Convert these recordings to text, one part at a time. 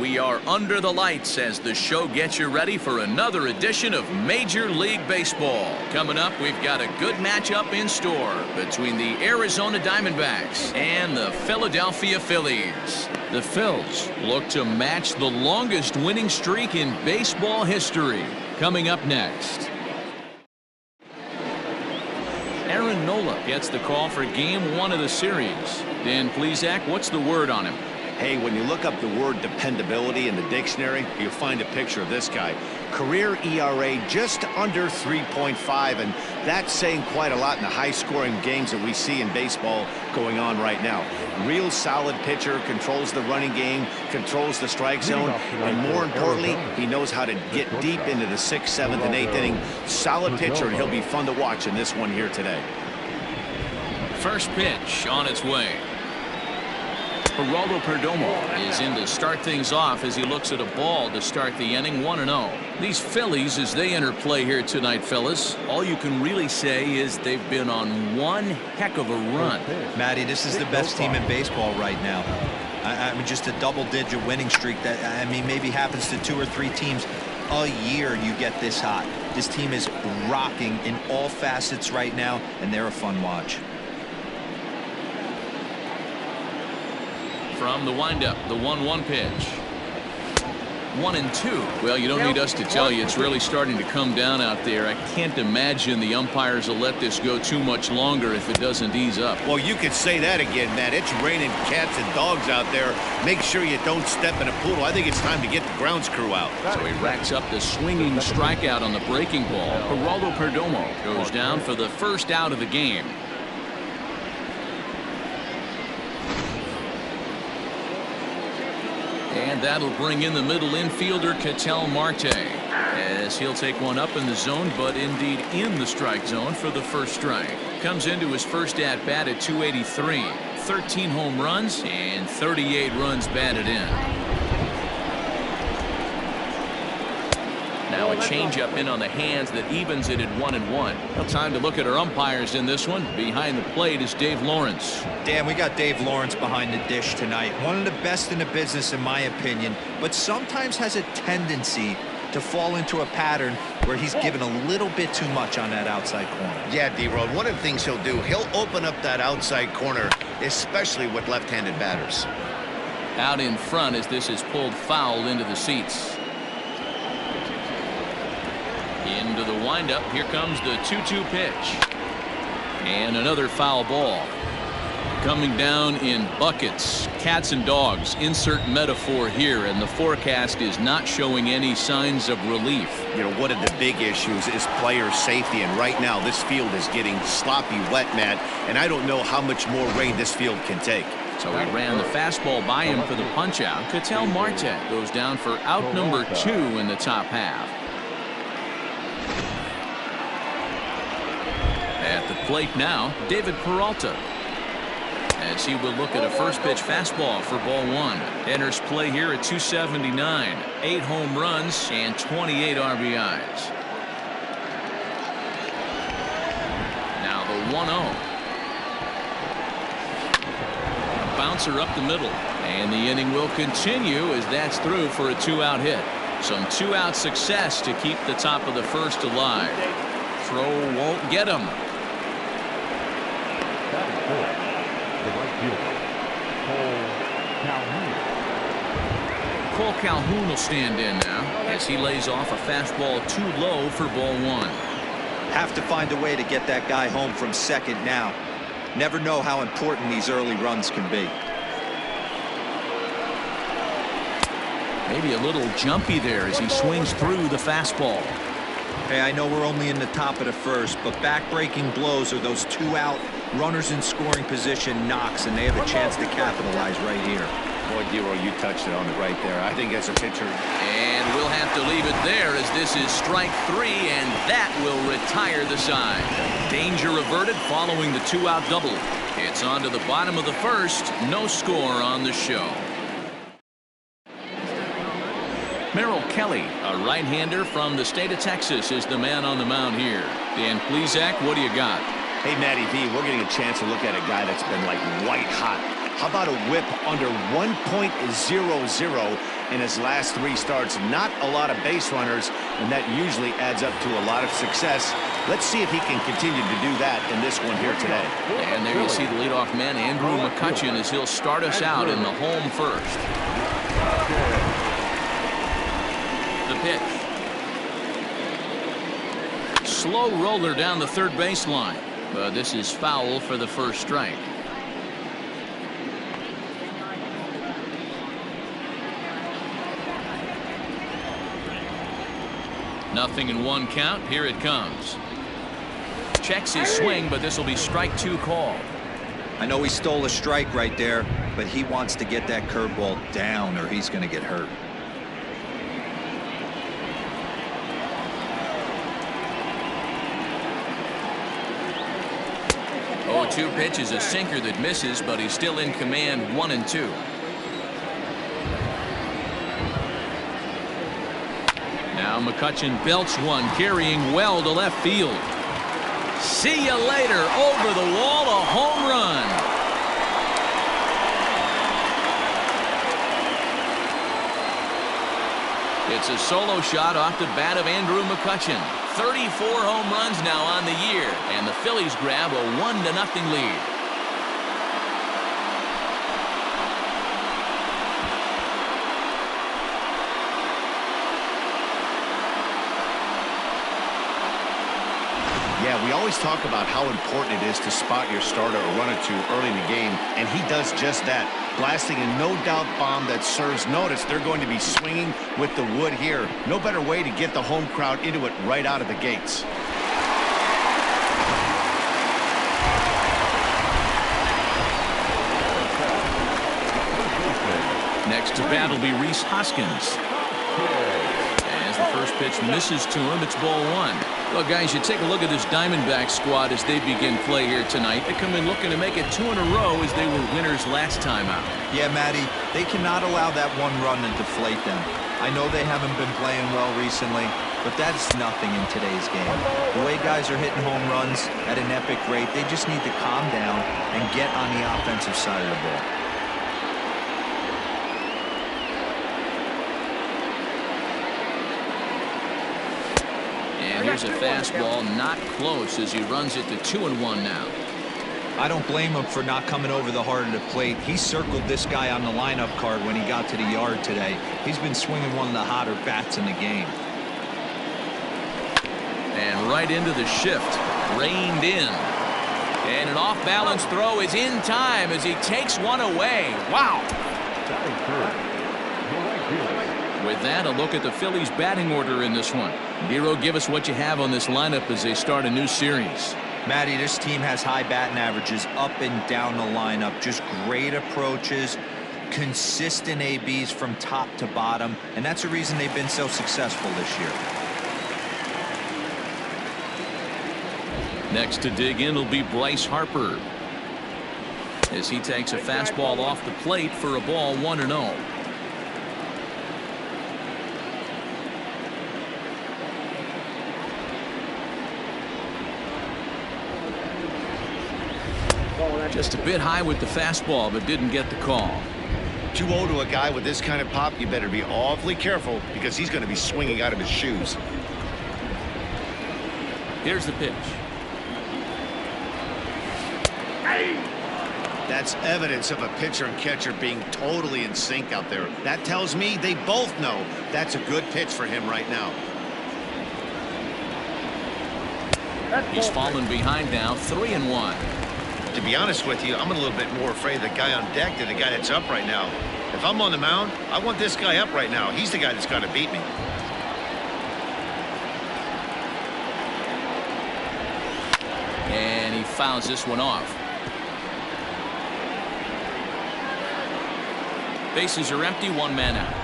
We are under the lights as the show gets you ready for another edition of Major League Baseball. Coming up, we've got a good matchup in store between the Arizona Diamondbacks and the Philadelphia Phillies. The Phils look to match the longest winning streak in baseball history. Coming up next. Aaron Nola gets the call for Game 1 of the series. Dan Plesac, what's the word on him? Hey, when you look up the word dependability in the dictionary, you'll find a picture of this guy. Career ERA just under 3.5, and that's saying quite a lot in the high-scoring games that we see in baseball going on right now. Real solid pitcher, controls the running game, controls the strike zone, and more importantly, he knows how to get deep into the 6th, 7th, and 8th inning. Solid pitcher, and he'll be fun to watch in this one here today. First pitch on its way. Geraldo Perdomo is in to start things off as he looks at a ball to start the inning. 1-0. These Phillies, as they enter play here tonight, fellas, all you can really say is they've been on one heck of a run. Matty, this is the best team in baseball right now. I mean, just a double-digit winning streak that, I mean, maybe happens to 2 or 3 teams a year. You get this hot. This team is rocking in all facets right now, and they're a fun watch. From the windup, the 1-1 pitch. 1-2. Well, you don't need us to tell you it's really starting to come down out there. I can't imagine the umpires will let this go too much longer if it doesn't ease up. Well, you could say that again, Matt. It's raining cats and dogs out there. Make sure you don't step in a poodle. I think it's time to get the grounds crew out. So he racks up the swinging strikeout on the breaking ball. Geraldo Perdomo goes down for the first out of the game. And that'll bring in the middle infielder Ketel Marte as he'll take one up in the zone, but indeed in the strike zone for the first strike. Comes into his first at bat at 283. 13 home runs and 38 runs batted in. Now a changeup in on the hands that evens it at 1-1. Well, time to look at our umpires in this one. Behind the plate is Dave Lawrence. Dan, we got Dave Lawrence behind the dish tonight. One of the best in the business, in my opinion, but sometimes has a tendency to fall into a pattern where he's given a little bit too much on that outside corner. Yeah, D-Road, one of the things he'll do, he'll open up that outside corner, especially with left-handed batters. Out in front as this is pulled foul into the seats. Into the windup. Here comes the 2-2 pitch. And another foul ball. Coming down in buckets. Cats and dogs. Insert metaphor here. And the forecast is not showing any signs of relief. You know, one of the big issues is player safety. And right now, this field is getting sloppy wet, Matt. And I don't know how much more rain this field can take. So he ran the fastball by him for the punch-out. Ketel Marte goes down for out number 2 in the top half. At the plate now, David Peralta. As he will look at a first pitch fastball for ball 1. Enters play here at 279. 8 home runs and 28 RBIs. Now the 1-0. Bouncer up the middle. And the inning will continue as that's through for a 2-out hit. Some 2-out success to keep the top of the first alive. Throw won't get him. Cole Calhoun will stand in now as he lays off a fastball too low for ball 1. Have to find a way to get that guy home from second now. Never know how important these early runs can be. Maybe a little jumpy there as he swings through the fastball. Hey, I know we're only in the top of the first, but back-breaking blows are those 2-out runners in scoring position knocks, and they have a chance to capitalize right here. Boy, D-Roy, you touched it on it right there. I think as a pitcher. And we'll have to leave it there as this is strike 3, and that will retire the side. Danger averted following the 2-out double. It's on to the bottom of the first. No score on the show. Merrill Kelly, a right-hander from the state of Texas, is the man on the mound here. Dan Plesac, what do you got? Hey, Matty V, we're getting a chance to look at a guy that's been like white hot. How about a whip under 1.00 in his last 3 starts. Not a lot of base runners, and that usually adds up to a lot of success. Let's see if he can continue to do that in this one here today. And there you see the leadoff man, Andrew McCutchen, as he'll start us out in the home first. The pitch. Slow roller down the third baseline, but this is foul for the first strike. Nothing in 1 count. Here it comes. Checks his swing, but this will be strike 2 called. I know he stole a strike right there, but he wants to get that curveball down or he's going to get hurt. 0-2 pitch is a sinker that misses, but he's still in command. 1-2. Now McCutchen belts one, carrying well to left field. See you later. Over the wall, a home run. It's a solo shot off the bat of Andrew McCutchen. 34 home runs now on the year, and the Phillies grab a 1-0 lead. Yeah, we always talk about how important it is to spot your starter or run or two early in the game, and he does just that, blasting a no-doubt bomb that serves notice. They're going to be swinging with the wood here. No better way to get the home crowd into it right out of the gates. Next to bat will be Rhys Hoskins. As the first pitch misses to him, it's ball 1. Well, guys, you take a look at this Diamondback squad as they begin play here tonight. They come in looking to make it 2 in a row as they were winners last time out. Yeah, Matty, they cannot allow that 1 run to deflate them. I know they haven't been playing well recently, but that's nothing in today's game. The way guys are hitting home runs at an epic rate, they just need to calm down and get on the offensive side of the ball. And here's a fastball, not close, as he runs it to 2-1 now. I don't blame him for not coming over the heart of the plate. He circled this guy on the lineup card when he got to the yard today. He's been swinging one of the hotter bats in the game. And right into the shift, reined in. And an off-balance throw is in time as he takes one away. Wow. With that, a look at the Phillies batting order in this one. Nero, give us what you have on this lineup as they start a new series. Matty, this team has high batting averages up and down the lineup. Just great approaches, consistent ABs from top to bottom, and that's the reason they've been so successful this year. Next to dig in will be Bryce Harper, as he takes a fastball off the plate for a ball 1-0. Just a bit high with the fastball, but didn't get the call. 2-0 to a guy with this kind of pop, you better be awfully careful because he's going to be swinging out of his shoes. Here's the pitch. That's evidence of a pitcher and catcher being totally in sync out there. That tells me they both know that's a good pitch for him right now. He's fallen behind now, 3-1. To be honest with you, I'm a little bit more afraid of the guy on deck than the guy that's up right now. If I'm on the mound, I want this guy up right now. He's the guy that's got to beat me. And he fouls this one off. Bases are empty, 1 man out.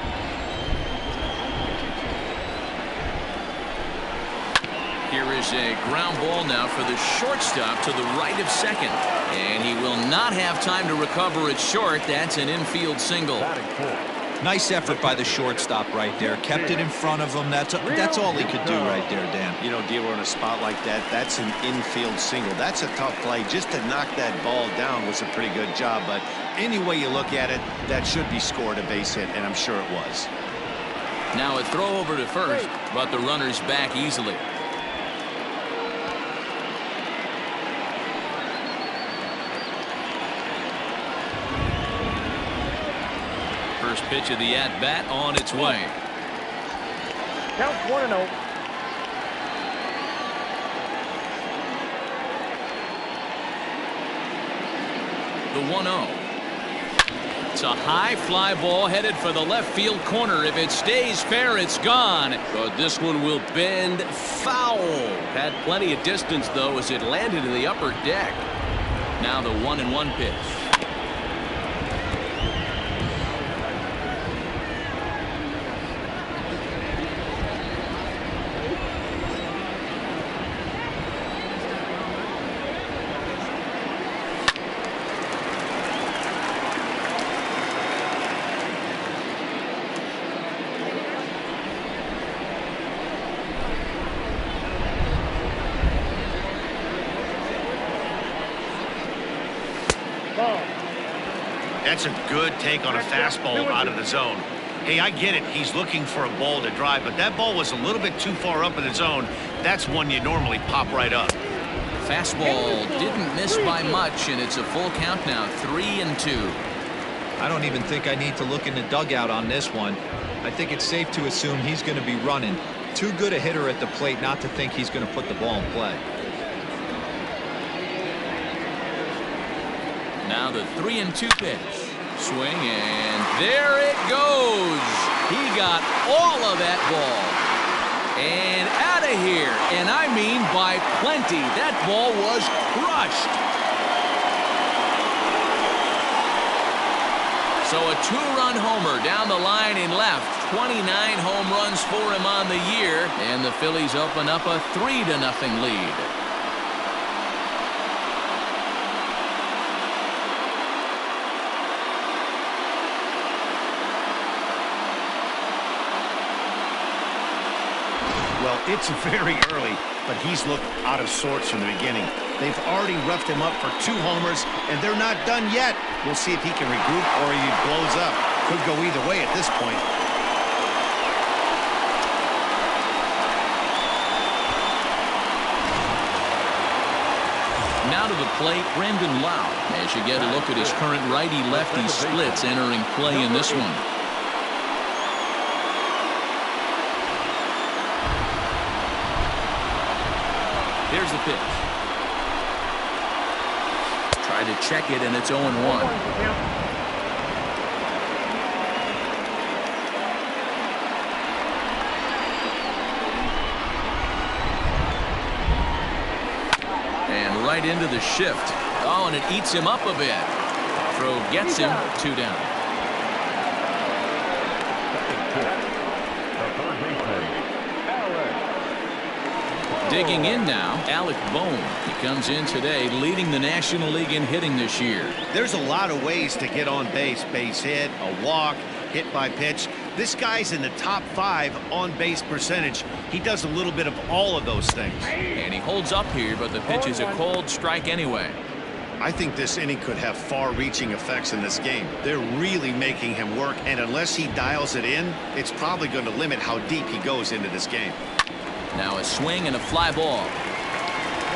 Here is a ground ball now for the shortstop to the right of second. And he will not have time to recover it short. That's an infield single. Nice effort by the shortstop right there. Kept it in front of him. That's all he could do right there, Dan. You know, Dealer, in a spot like that, that's an infield single. That's a tough play. Just to knock that ball down was a pretty good job. But any way you look at it, that should be scored a base hit, and I'm sure it was. Now a throw over to first, but the runner's back easily. First pitch of the at-bat on its way. Count 1-0. The 1-0. It's a high fly ball headed for the left field corner. If it stays fair, it's gone. But this one will bend foul. Had plenty of distance, though, as it landed in the upper deck. Now the 1-1 pitch. That's a good take on a fastball out of the zone. Hey, I get it. He's looking for a ball to drive, but that ball was a little bit too far up in the zone. That's one you normally pop right up. Fastball didn't miss by much, and it's a full count now, 3-2. I don't even think I need to look in the dugout on this one. I think it's safe to assume he's going to be running. Too good a hitter at the plate not to think he's going to put the ball in play. Now the 3-2 pitch. Swing, and there it goes. He got all of that ball. And out of here. And I mean by plenty. That ball was crushed. So a 2-run homer down the line in left. 29 home runs for him on the year. And the Phillies open up a 3-0 lead. Well, it's very early, but he's looked out of sorts from the beginning. They've already roughed him up for 2 homers, and they're not done yet. We'll see if he can regroup or he blows up. Could go either way at this point. Now to the plate, Brandon Lau. As you get a look at his current righty-lefty splits entering play in this one. Here's the pitch. Try to check it, and it's 0-1. And right into the shift. Oh, and it eats him up a bit. Throw gets him 2 down. Digging in now, Alec Bohm. He comes in today leading the National League in hitting this year. There's a lot of ways to get on base. Base hit, a walk, hit by pitch. This guy's in the top 5 on base percentage. He does a little bit of all of those things. And he holds up here, but the pitch is a cold strike anyway. I think this inning could have far-reaching effects in this game. They're really making him work, and unless he dials it in, it's probably going to limit how deep he goes into this game. Now a swing and a fly ball.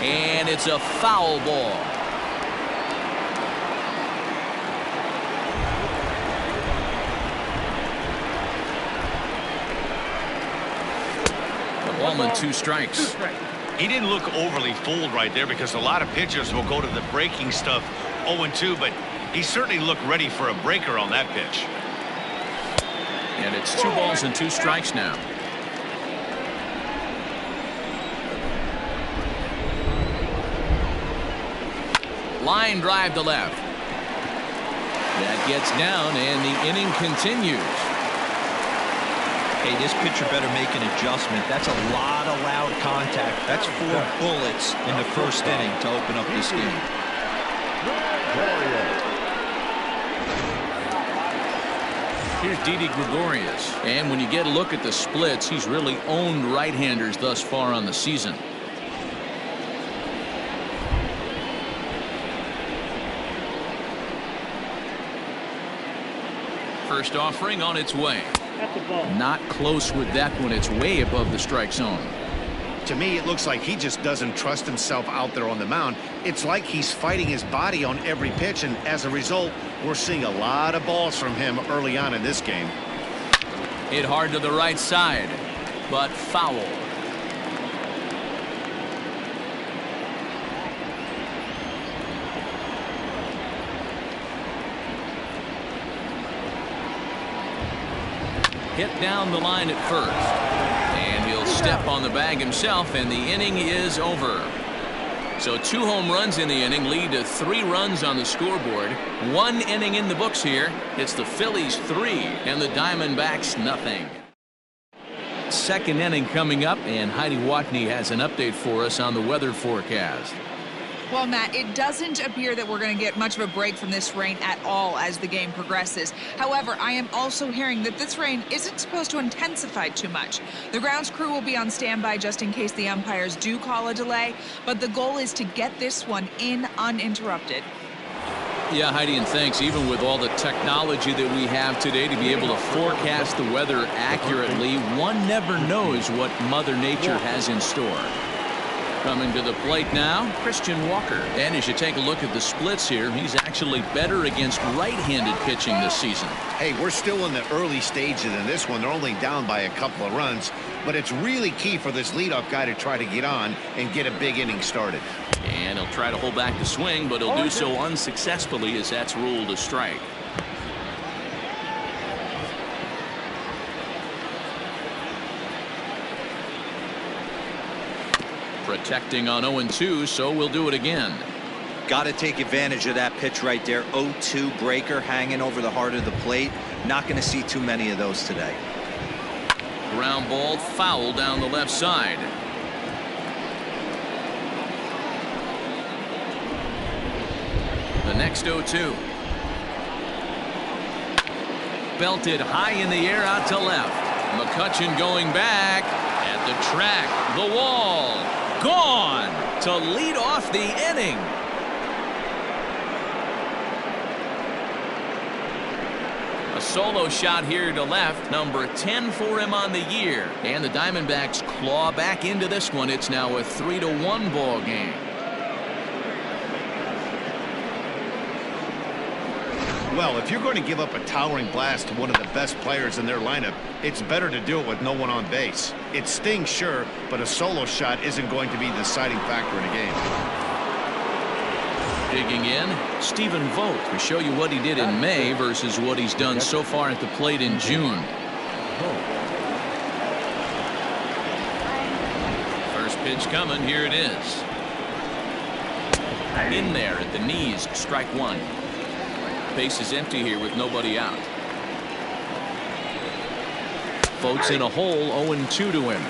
And it's a foul ball. The ball and 2 strikes. He didn't look overly fooled right there because a lot of pitchers will go to the breaking stuff 0-2, but he certainly looked ready for a breaker on that pitch. And it's 2 balls and 2 strikes now. Line drive to left. That gets down, and the inning continues. Hey, this pitcher better make an adjustment. That's a lot of loud contact. That's 4 bullets in the first inning to open up this game. Here's Didi Gregorius. And when you get a look at the splits, he's really owned right-handers thus far on the season. First offering on its way. That's a ball. Not close with that one. It's way above the strike zone. To me, it looks like he just doesn't trust himself out there on the mound. It's like he's fighting his body on every pitch, and as a result, we're seeing a lot of balls from him early on in this game. Hit hard to the right side, but foul. Hit down the line at first. And he'll step on the bag himself, and the inning is over. So 2 home runs in the inning lead to 3 runs on the scoreboard. 1 inning in the books here. It's the Phillies 3 and the Diamondbacks nothing. Second inning coming up, and Heidi Watney has an update for us on the weather forecast. Well, Matt, it doesn't appear that we're going to get much of a break from this rain at all as the game progresses. However, I am also hearing that this rain isn't supposed to intensify too much. The grounds crew will be on standby just in case the umpires do call a delay, but the goal is to get this one in uninterrupted. Yeah, Heidi, and thanks. Even with all the technology that we have today to be able to forecast the weather accurately, one never knows what Mother Nature has in store. Coming to the plate now, Christian Walker. And as you take a look at the splits here, he's actually better against right-handed pitching this season. Hey, we're still in the early stages in this one. They're only down by a couple of runs, but it's really key for this leadoff guy to try to get on and get a big inning started. And he'll try to hold back the swing, but he'll do so unsuccessfully as that's ruled a strike. Protecting on 0-2, so we'll do it again. Got to take advantage of that pitch right there. 0-2 breaker hanging over the heart of the plate. Not going to see too many of those today. Ground ball foul down the left side. The next 0-2. Belted high in the air out to left. McCutchen going back at the track. The wall. Gone to lead off the inning. A solo shot here to left, number 10 for him on the year. And the Diamondbacks claw back into this one. It's now a 3-1 ball game. Well, if you're going to give up a towering blast to one of the best players in their lineup, it's better to do it with no one on base. It stings, sure, but a solo shot isn't going to be the deciding factor in a game. Digging in, Stephen Vogt to show you what he did in May versus what he's done so far at the plate in June. First pitch coming, here it is. In there at the knees, strike 1. Base is empty here with nobody out. Vogt's in a hole, 0-2 to him.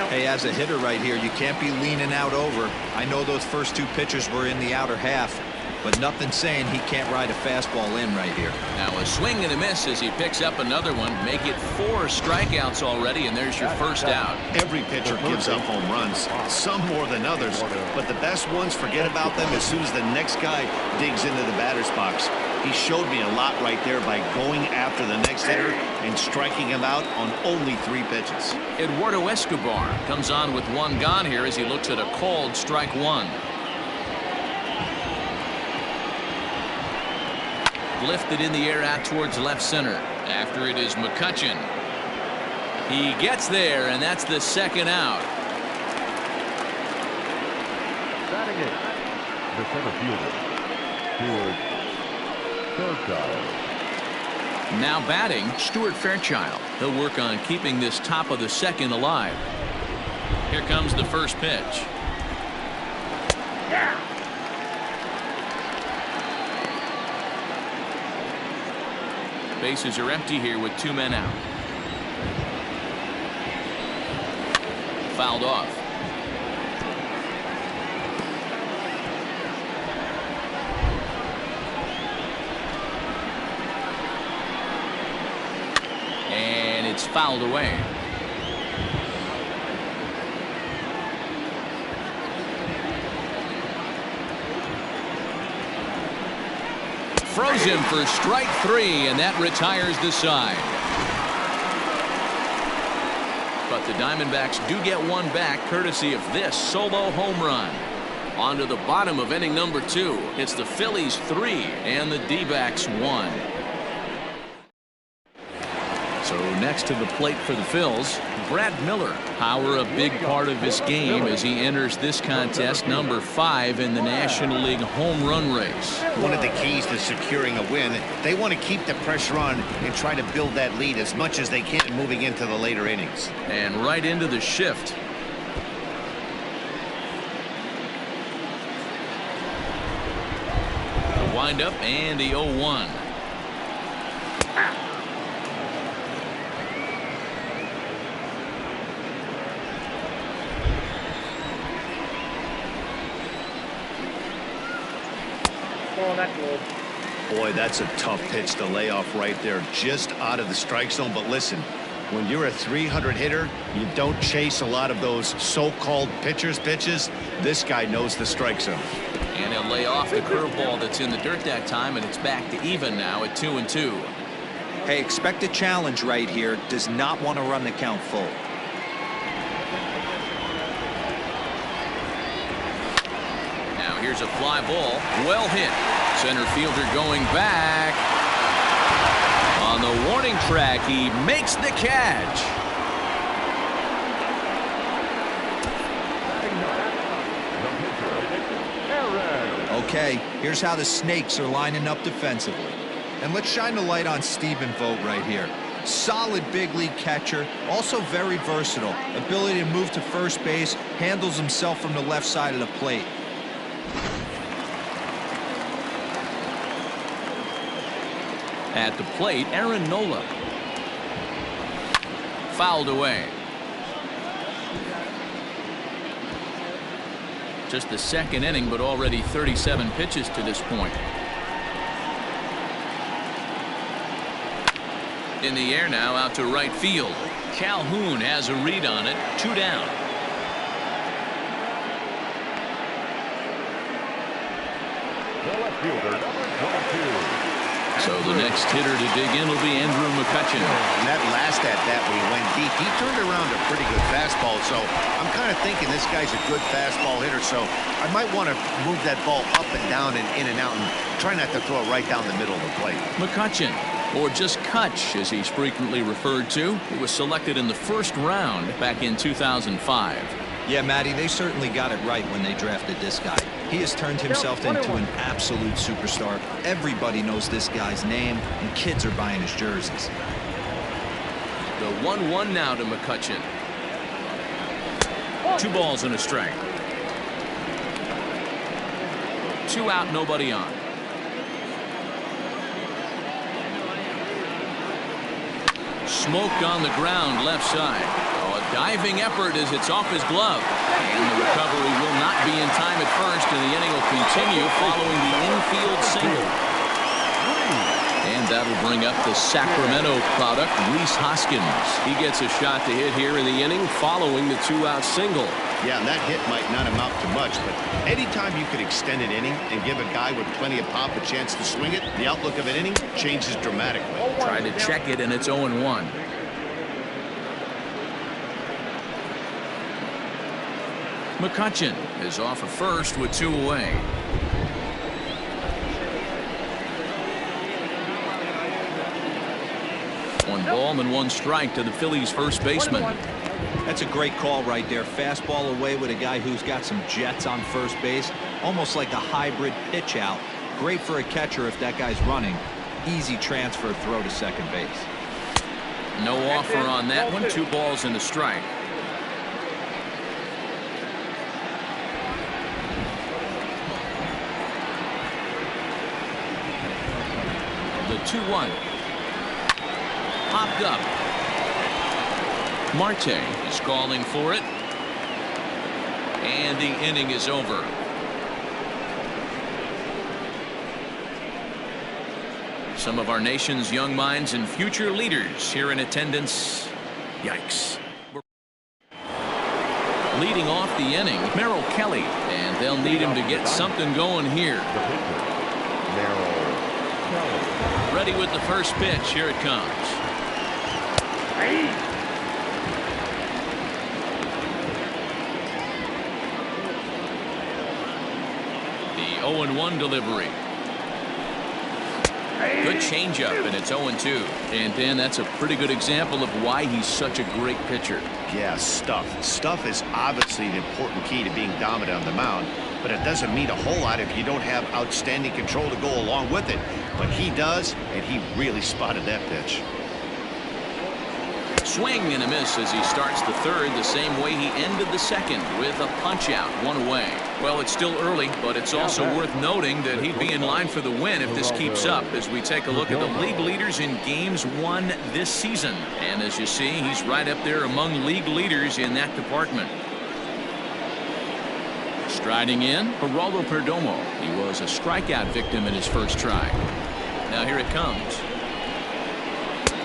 Hey, as a hitter right here, you can't be leaning out over. I know those first 2 pitches were in the outer half, but nothing saying he can't ride a fastball in right here. Now a swing and a miss as he picks up another one. Make it 4 strikeouts already, and there's your first out. Every pitcher gives up home runs, some more than others, but the best ones, forget about them as soon as the next guy digs into the batter's box. He showed me a lot right there by going after the next hitter and striking him out on only 3 pitches. Eduardo Escobar comes on with 1 gone here as he looks at a called strike 1. Lifted in the air out towards left center. After it is McCutchen. He gets there, and that's the second out. Batting it, the center fielder, Fairchild. Now batting, Stuart Fairchild. He'll work on keeping this top of the second alive. Here comes the first pitch. Yeah. Bases are empty here with 2 men out. Fouled off. And it's fouled away. Throws him for strike 3, and that retires the side. but the Diamondbacks do get one back courtesy of this solo home run. On to the bottom of inning number 2. It's the Phillies 3 and the D-backs 1. So next to the plate for the Phils, Brad Miller. Power a big part of his game as he enters this contest, number 5 in the National League home run race. One of the keys to securing a win, they want to keep the pressure on and try to build that lead as much as they can moving into the later innings. And right into the shift. The windup and the 0-1. Boy, that's a tough pitch to lay off right there, just out of the strike zone. But listen, when you're a 300 hitter, you don't chase a lot of those so-called pitches. This guy knows the strike zone. And he'll lay off the curveball that's in the dirt that time, and it's back to even now at 2-2. Hey, expect a challenge right here. Does not want to run the count full. Now here's a fly ball, well hit. Center fielder going back. On the warning track, he makes the catch. Okay, here's how the Snakes are lining up defensively. And let's shine the light on Stephen Vogt right here. Solid big league catcher, also very versatile. Ability to move to first base, handles himself from the left side of the plate. At the plate, Aaron Nola. Fouled away. Just the second inning, but already 37 pitches to this point. In the air now, out to right field. Calhoun has a read on it. 2 down. The left fielder, number 22. So the next hitter to dig in will be Andrew McCutchen. And that last at-bat when he went deep, he turned around a pretty good fastball. So I'm kind of thinking this guy's a good fastball hitter. So I might want to move that ball up and down and in and out and try not to throw it right down the middle of the plate. McCutchen, or just Kutch as he's frequently referred to. He was selected in the first round back in 2005. Yeah, Matty, they certainly got it right when they drafted this guy. He has turned himself into an absolute superstar. Everybody knows this guy's name, and kids are buying his jerseys. The 1-1 now to McCutchen. 2 balls and a strike. 2 out, nobody on. Smoked on the ground, left side. Diving effort as it's off his glove. And the recovery will not be in time at first, and the inning will continue following the infield single. And that'll bring up the Sacramento product, Rhys Hoskins. He gets a shot to hit here in the inning following the 2-out single. Yeah, and that hit might not amount to much, but anytime you could extend an inning and give a guy with plenty of pop a chance to swing it, the outlook of an inning changes dramatically. Try to check it, and it's 0-1. McCutchen is off of first with 2 away. 1 ball and 1 strike to the Phillies first baseman. That's a great call right there. Fastball away with a guy who's got some jets on first base. Almost like a hybrid pitch out. Great for a catcher if that guy's running. Easy transfer throw to second base. No offer on that one. 2 balls and a strike. The 2-1. Popped up. Marte is calling for it. And the inning is over. Some of our nation's young minds and future leaders here in attendance. Yikes. Leading off the inning, Merrill Kelly. And they'll need him to get something going here. Ready with the first pitch. Here it comes. The 0-1 delivery. Good changeup, and it's 0-2. And Dan, that's a pretty good example of why he's such a great pitcher. Yeah, stuff. Stuff is obviously an important key to being dominant on the mound, but it doesn't mean a whole lot if you don't have outstanding control to go along with it. But he does, and he really spotted that pitch. Swing and a miss as he starts the third the same way he ended the second, with a punch out, one away. Well, it's still early, but it's also worth noting that he'd be in line for the win if this keeps up as we take a look at the league leaders in games won this season. And as you see, he's right up there among league leaders in that department. Striding in, Geraldo Perdomo. He was a strikeout victim in his first try. Now here it comes.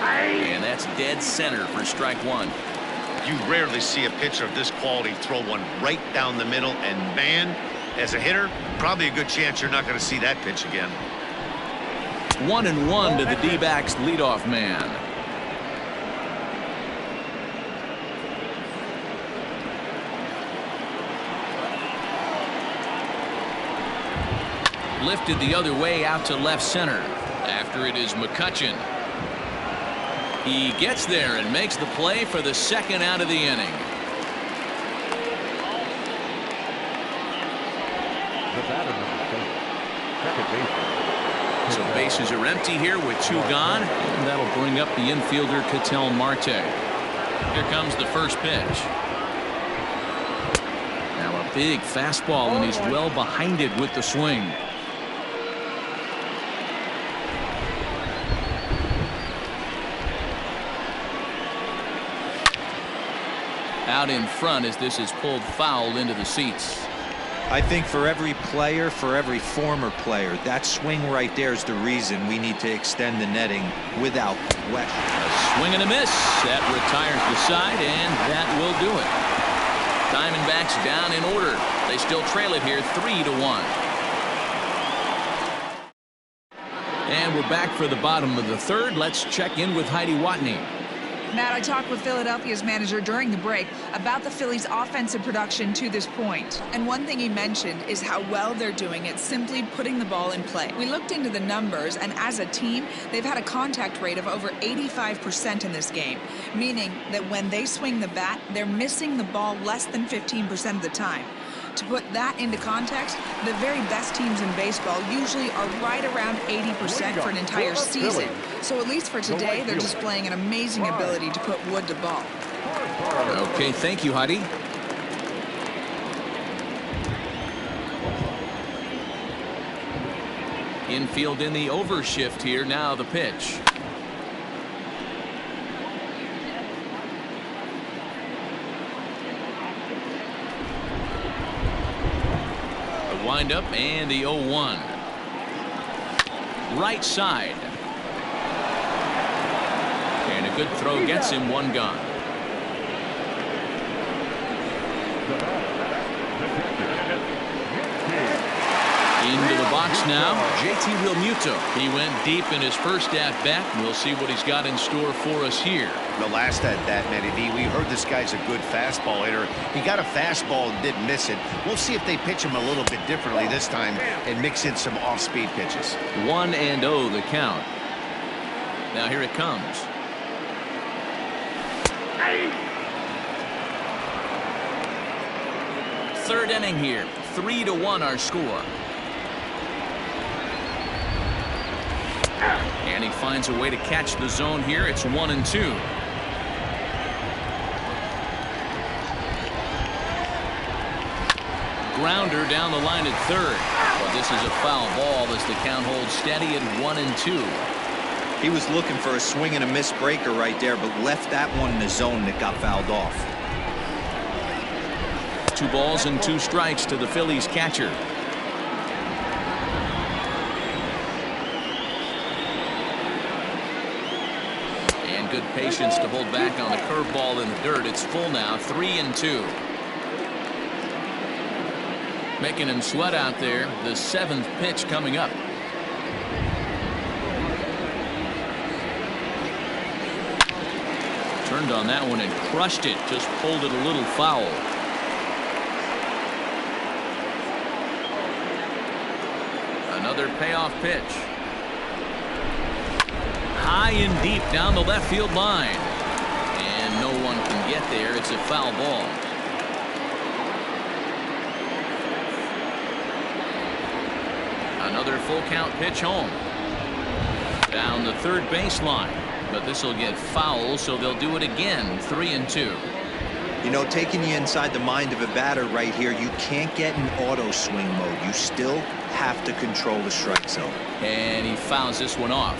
And that's dead center for strike one. You rarely see a pitcher of this quality throw one right down the middle, and man, as a hitter, probably a good chance you're not going to see that pitch again. 1-1 to the D-backs leadoff man. Lifted the other way out to left center. After it is McCutchen. He gets there and makes the play for the second out of the inning. The batter, number 10, second base. So bases are empty here with two gone, and that'll bring up the infielder Ketel Marte. Here comes the first pitch. Now a big fastball, and he's well behind it with the swing. Out in front as this is pulled foul into the seats. I think for every player, for every former player, that swing right there is the reason we need to extend the netting without question. A swing and a miss. That retires the side, and that will do it. Diamondbacks down in order. They still trail it here 3-1. And we're back for the bottom of the third. Let's check in with Heidi Watney. Matt, I talked with Philadelphia's manager during the break about the Phillies' offensive production to this point. And one thing he mentioned is how well they're doing at simply putting the ball in play. We looked into the numbers, and as a team, they've had a contact rate of over 85% in this game, meaning that when they swing the bat, they're missing the ball less than 15% of the time. To put that into context, the very best teams in baseball usually are right around 80% for an entire season. So at least for today, they're displaying an amazing ability to put wood to ball. Okay, thank you, Heidi. Infield in the overshift here. Now the pitch. Wind up and the 0-1. Right side. And a good throw gets him one gone. Into the box now, JT Realmuto. He went deep in his first at-bat. We'll see what he's got in store for us here. The last at-bat, Matty D, we heard this guy's a good fastball hitter. He got a fastball and didn't miss it. We'll see if they pitch him a little bit differently this time and mix in some off-speed pitches. 1-0 the count. Now here it comes. Third inning here. 3-1 our score. And he finds a way to catch the zone here. It's 1-2. Grounder down the line at third. Well, this is a foul ball as the count holds steady at 1-2. He was looking for a swing and a miss breaker right there, but left that one in the zone that got fouled off. 2 balls and 2 strikes to the Phillies catcher. And good patience to hold back on the curveball in the dirt. It's full now, 3-2. Making him sweat out there. The 7th pitch coming up. Turned on that one and crushed it. Just pulled it a little foul. Another payoff pitch. High and deep down the left field line. And no one can get there. It's a foul ball. Another full count pitch home. Down the third baseline. But this will get foul, so they'll do it again. 3-2. You know, taking you inside the mind of a batter right here, you can't get in auto swing mode. You still have to control the strike zone. And he fouls this one off.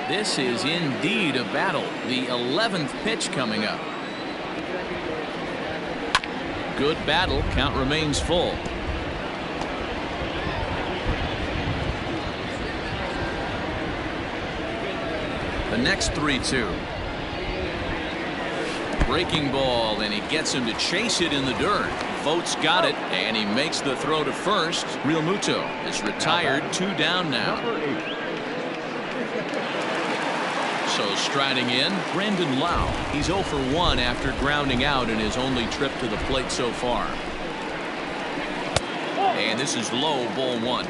This is indeed a battle. The 11th pitch coming up. Good battle. Count remains full. The next 3-2. Breaking ball, and he gets him to chase it in the dirt. Vogt's got it, and he makes the throw to first. Real Muto is retired. 2 down now. So striding in, Brandon Lau. He's 0 for 1 after grounding out in his only trip to the plate so far. And this is low, ball 1.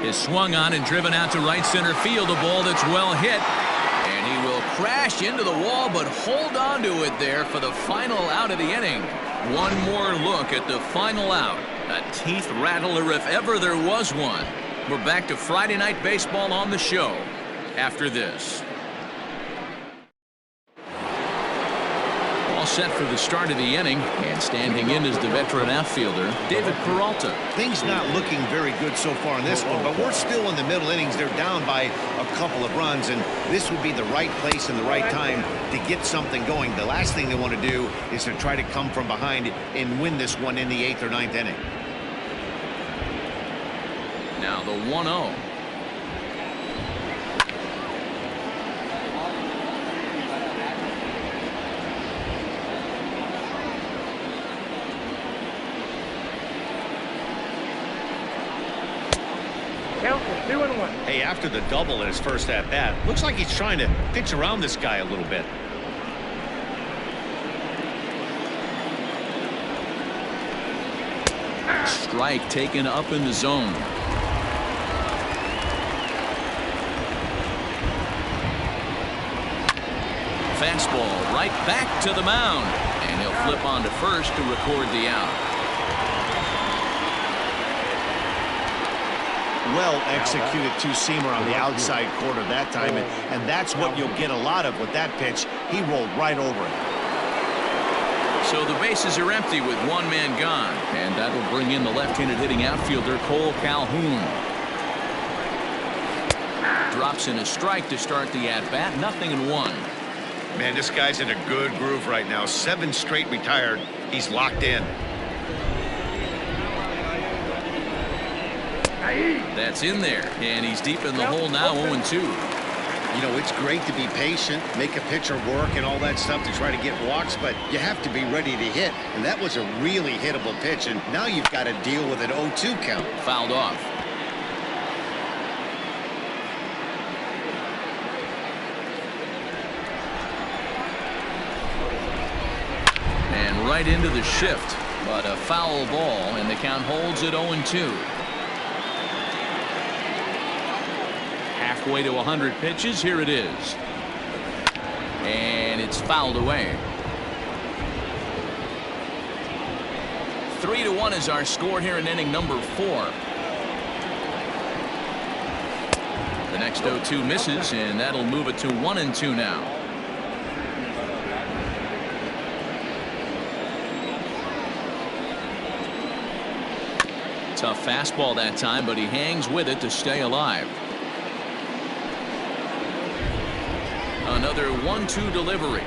Is swung on and driven out to right center field. A ball that's well hit. And he will crash into the wall, but hold on to it there for the final out of the inning. One more look at the final out. A teeth rattler if ever there was one. We're back to Friday Night Baseball on the show after this. All set for the start of the inning, and standing in is the veteran outfielder, David Peralta. Things not looking very good so far in this one, but we're still in the middle innings. They're down by a couple of runs, and this would be the right place and the right time to get something going. The last thing they want to do is to try to come from behind and win this one in the 8th or 9th inning. Now the 1-0. Count is 2-1. Hey, after the double in his first at-bat, looks like he's trying to pitch around this guy a little bit. Strike taken up in the zone. Fastball right back to the mound. And he'll flip on to first to record the out. Well executed two-seamer on the outside corner that time, and that's what you'll get a lot of with that pitch. He rolled right over it. So the bases are empty with one man gone, and that'll bring in the left-handed hitting outfielder Cole Calhoun. Drops in a strike to start the at-bat. 0-1. Man, this guy's in a good groove right now. 7 straight retired. He's locked in. That's in there, and he's deep in the hole now. 0-2. You know, it's great to be patient, make a pitcher work and all that stuff to try to get walks, but you have to be ready to hit. And that was a really hittable pitch, and now you've got to deal with an 0-2 count. Fouled off. And right into the shift, but a foul ball, and the count holds at 0-2. Halfway to 100 pitches. Here it is. And it's fouled away. 3-1 is our score here in inning number 4. The next 0-2 misses, and that'll move it to 1-2 now. Tough fastball that time, but he hangs with it to stay alive. Another 1-2 delivery.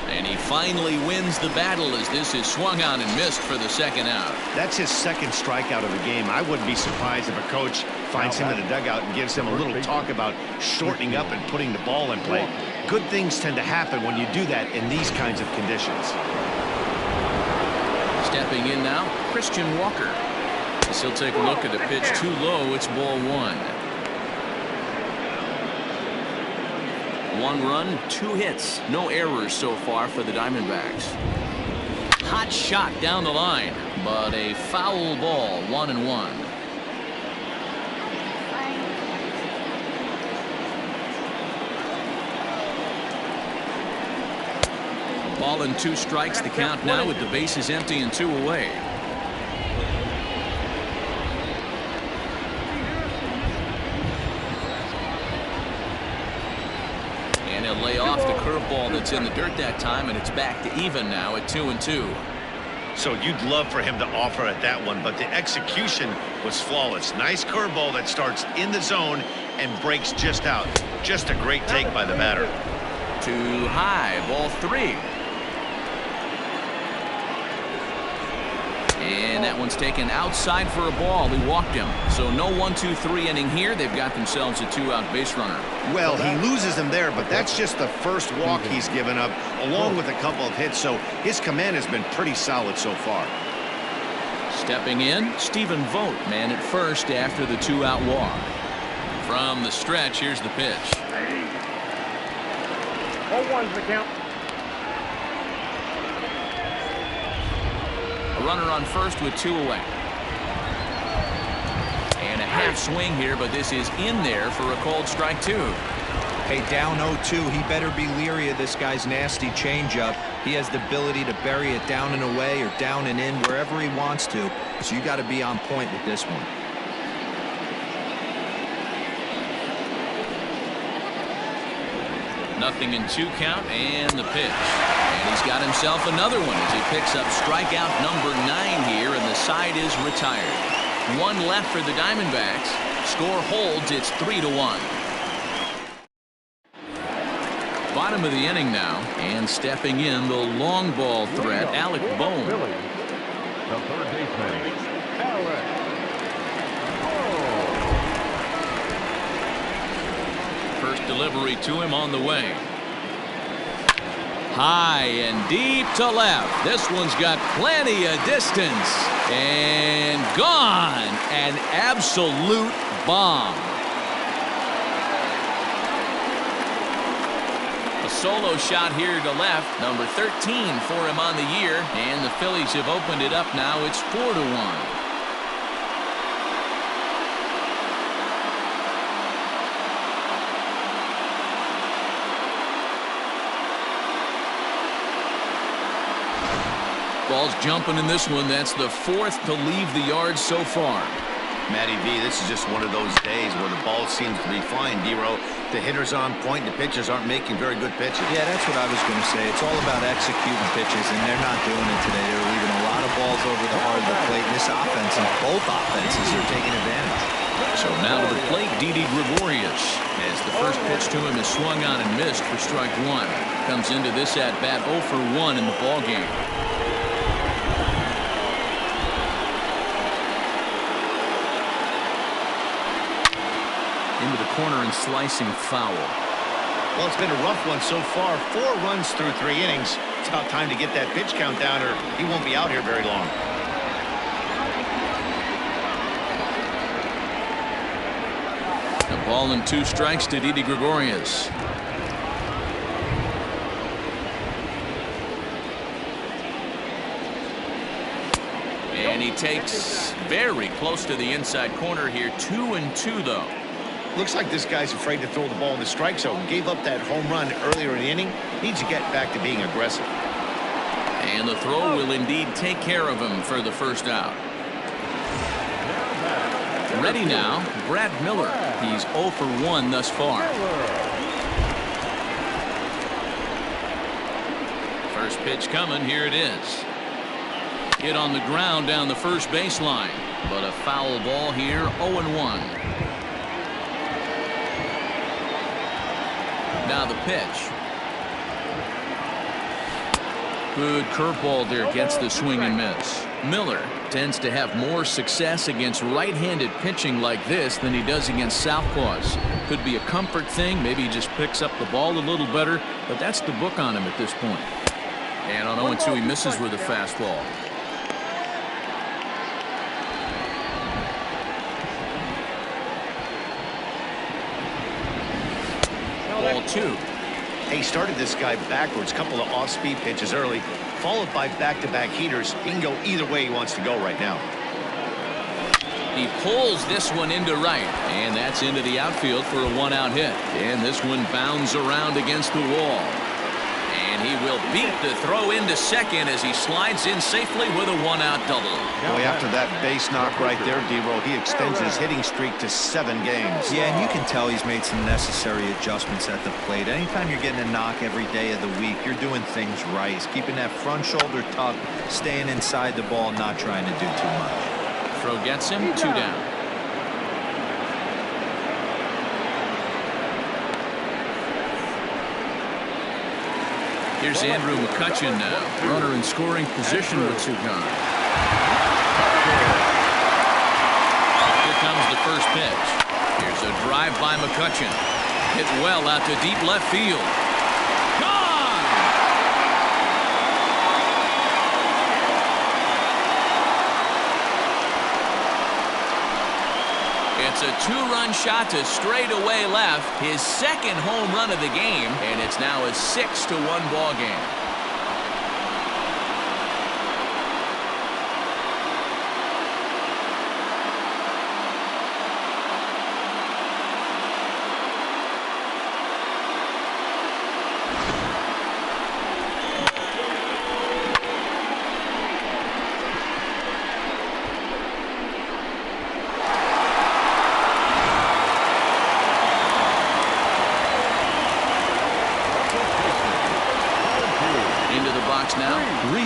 And he finally wins the battle as this is swung on and missed for the second out. That's his second strikeout of the game. I wouldn't be surprised if a coach finds him in the dugout and gives him a little talk about shortening up and putting the ball in play. Good things tend to happen when you do that in these kinds of conditions. Stepping in now, Christian Walker. As he'll take a look at the pitch too low. It's ball 1. 1 run, 2 hits. No errors so far for the Diamondbacks. Hot shot down the line, but a foul ball, 1-1. Ball and 2 strikes, the count now with the bases empty and 2 away. And he'll lay off the curveball that's in the dirt that time, and it's back to even now at 2-2. So you'd love for him to offer at that one, but the execution was flawless. Nice curveball that starts in the zone and breaks just out. Just a great take by the batter. Too high, ball 3. And that one's taken outside for a ball. He walked him. So no 1-2-3 inning here. They've got themselves a 2-out base runner. Well, he loses him there, but that's just the first walk he's given up, along with a couple of hits. So his command has been pretty solid so far. Stepping in, Stephen Vogt, man at first after the 2-out walk. From the stretch, here's the pitch. 0-1's the count. A runner on first with 2 away. And a half swing here, but this is in there for a called strike 2. Hey, down 0-2. He better be leery of this guy's nasty changeup. He has the ability to bury it down and away or down and in wherever he wants to. So you got to be on point with this one. Nothing in 2 count, and the pitch. And he's got himself another one as he picks up strikeout number 9 here, and the side is retired. 1 left for the Diamondbacks. Score holds. It's 3-1. Bottom of the inning now, and stepping in the long ball threat, Alec Bohm. Phillies, the third baseman, Alec. First delivery to him on the way. High and deep to left. This one's got plenty of distance. And gone. An absolute bomb. A solo shot here to left. Number 13 for him on the year. And the Phillies have opened it up now. It's 4-1. Ball's jumping in this one. That's the 4th to leave the yard so far. Matty V, this is just one of those days where the ball seems to be flying, D-Row. The hitter's on point. The pitchers aren't making very good pitches. Yeah, that's what I was going to say. It's all about executing pitches, and they're not doing it today. They're leaving a lot of balls over the heart of the plate. And this offense, and both offenses, are taking advantage. So now to the plate, Didi Gregorius. As the first pitch to him is swung on and missed for strike 1. Comes into this at-bat 0 for 1 in the ballgame. Into the corner and slicing foul. Well, it's been a rough one so far. 4 runs through 3 innings. It's about time to get that pitch count down, or he won't be out here very long. A ball and 2 strikes to Didi Gregorius. And he takes very close to the inside corner here. 2-2 though. Looks like this guy's afraid to throw the ball in the strike zone. Gave up that home run earlier in the inning. Needs to get back to being aggressive. And the throw will indeed take care of him for the first out. Ready now, Brad Miller. He's 0 for 1 thus far. First pitch coming. Here it is. Hit on the ground down the first baseline, but a foul ball here. 0-1. Now the pitch. Good curveball there, gets the swing and miss. Miller tends to have more success against right-handed pitching like this than he does against southpaws. Could be a comfort thing. Maybe he just picks up the ball a little better, but that's the book on him at this point. And on 0-2, he misses with a fastball. Ball 2. He started this guy backwards, couple of off-speed pitches early, followed by back-to-back heaters. He can go either way he wants to go right now. He pulls this one into right, and that's into the outfield for a one-out hit. And this one bounds around against the wall. And he will beat the throw into second as he slides in safely with a one-out double. Boy, after that base knock right there, D-Roll, he extends his hitting streak to 7 games. Yeah, and you can tell he's made some necessary adjustments at the plate. Anytime you're getting a knock every day of the week, you're doing things right. He's keeping that front shoulder tucked, staying inside the ball, not trying to do too much. Throw gets him, 2 down. Here's Andrew McCutchen now. Runner in scoring position with 2 gone. Here comes the first pitch. Here's a drive by McCutchen. Hit well out to deep left field. Gone! It's a 2-run shot to straightaway left, his second home run of the game, and it's now a 6-1 ball game.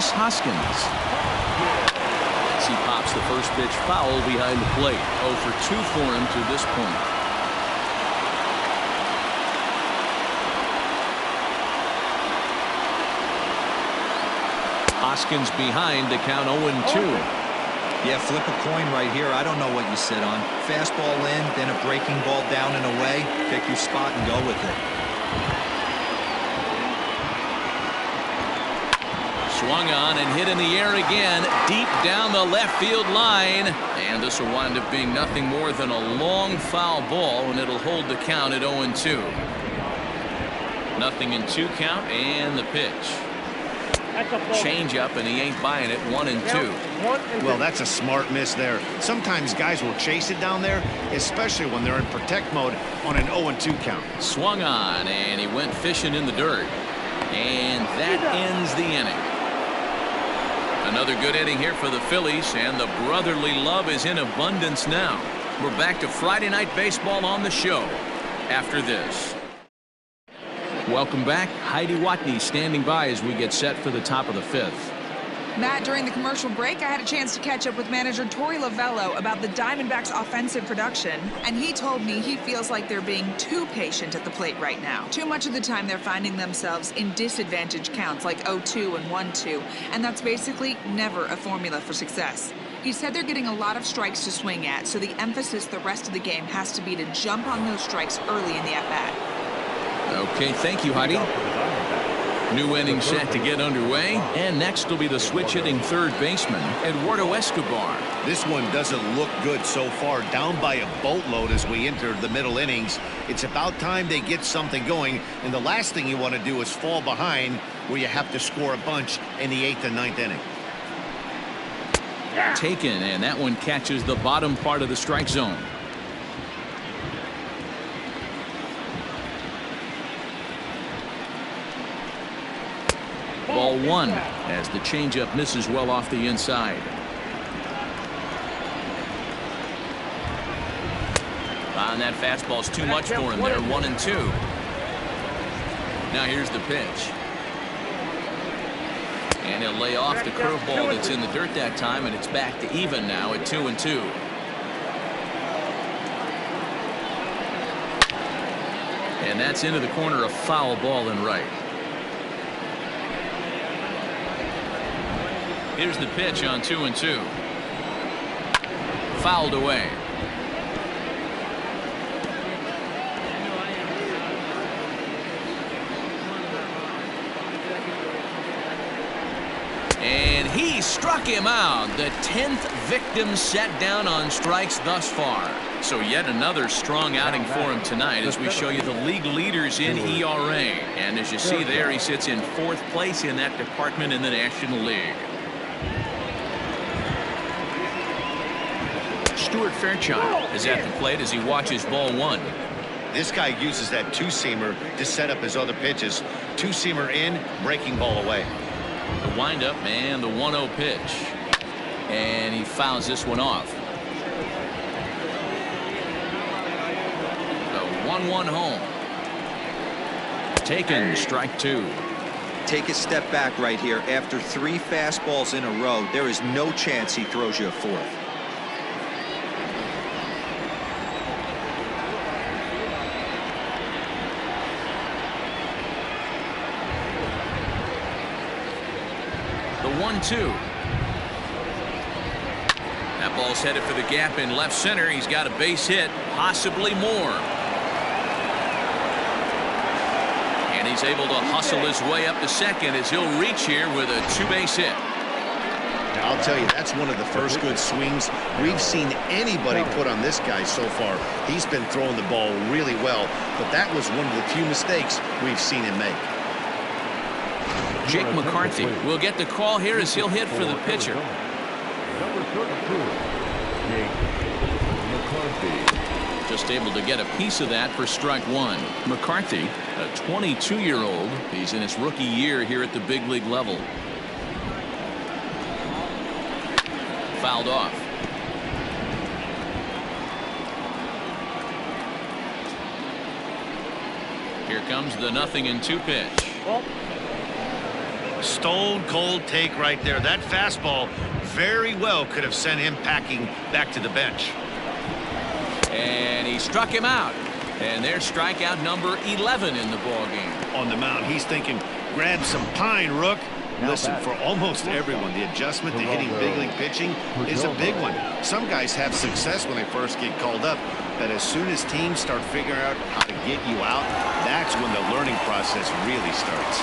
Hoskins. As he pops the first pitch foul behind the plate. 0 for 2 for him to this point. Hoskins behind to count 0-2. Yeah, flip a coin right here. I don't know what you sit on. Fastball in, then a breaking ball down and away. Pick your spot and go with it. Swung on and hit in the air again, deep down the left field line. And this will wind up being nothing more than a long foul ball, and it'll hold the count at 0-2. Nothing in 2 count, and the pitch. Change up, and he ain't buying it. 1-2. Well, that's a smart miss there. Sometimes guys will chase it down there, especially when they're in protect mode on an 0-2 count. Swung on, and he went fishing in the dirt. And that ends the inning. Another good inning here for the Phillies, and the brotherly love is in abundance now. We're back to Friday Night Baseball on the show after this. Welcome back. Heidi Watney standing by as we get set for the top of the 5th. Matt, during the commercial break, I had a chance to catch up with manager Torey Lovello about the Diamondbacks' offensive production, and he told me he feels like they're being too patient at the plate right now. Too much of the time, they're finding themselves in disadvantage counts like 0-2 and 1-2, and that's basically never a formula for success. He said they're getting a lot of strikes to swing at, so the emphasis the rest of the game has to be to jump on those strikes early in the at-bat. Okay, thank you, Heidi. New inning set to get underway, and next will be the switch-hitting third baseman, Eduardo Escobar. This one doesn't look good so far, down by a boatload as we enter the middle innings. It's about time they get something going, and the last thing you want to do is fall behind where you have to score a bunch in the 8th and 9th inning. Taken, and that one catches the bottom part of the strike zone. Ball 1 as the changeup misses well off the inside. And that fastball's too much for him there. 1-2. Now here's the pitch. And he'll lay off the curveball that's in the dirt that time, and it's back to even now at 2-2. And that's into the corner, a foul ball and right. Here's the pitch on 2-2. Fouled away. And he struck him out. The 10th victim set down on strikes thus far. So yet another strong outing for him tonight as we show you the league leaders in ERA. And as you see there, he sits in 4th place in that department in the National League. Stuart Fairchild is at the plate as he watches ball 1. This guy uses that two-seamer to set up his other pitches. Two-seamer in, breaking ball away. The windup and the 1-0 pitch. And he fouls this one off. The 1-1 home. Taken, strike 2. Take a step back right here. After 3 fastballs in a row, there is no chance he throws you a 4th. The 1-2. That ball's headed for the gap in left center. He's got a base hit, possibly more. And he's able to hustle his way up to second as he'll reach here with a 2-base hit. Now, I'll tell you, that's one of the first good swings we've seen anybody put on this guy so far. He's been throwing the ball really well, but that was one of the few mistakes we've seen him make. Jake McCarthy will get the call here as he'll hit for the pitcher. Number 32, Jake McCarthy. Just able to get a piece of that for strike 1. McCarthy, a 22-year-old. He's in his rookie year here at the big league level. Fouled off. Here comes the 0-2 pitch. Stone cold take right there. That fastball very well could have sent him packing back to the bench. And he struck him out. And there's strikeout number 11 in the ballgame. On the mound, he's thinking, grab some pine, Rook. Listen, for almost everyone, the adjustment to hitting big league pitching is a big one. Some guys have success when they first get called up, but as soon as teams start figuring out how to get you out, that's when the learning process really starts.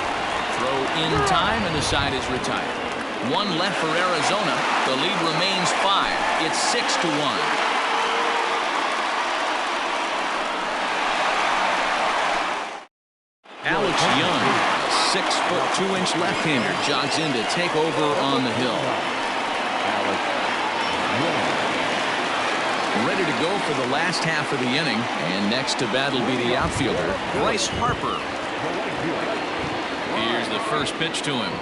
Throw in time, and the side is retired. 1 left for Arizona. The lead remains 5. It's 6-1. Alex Young, 6'2" left-hander, jogs in to take over on the hill. Ready to go for the last half of the inning, and next to bat will be the outfielder, Bryce Harper. Here's the first pitch to him.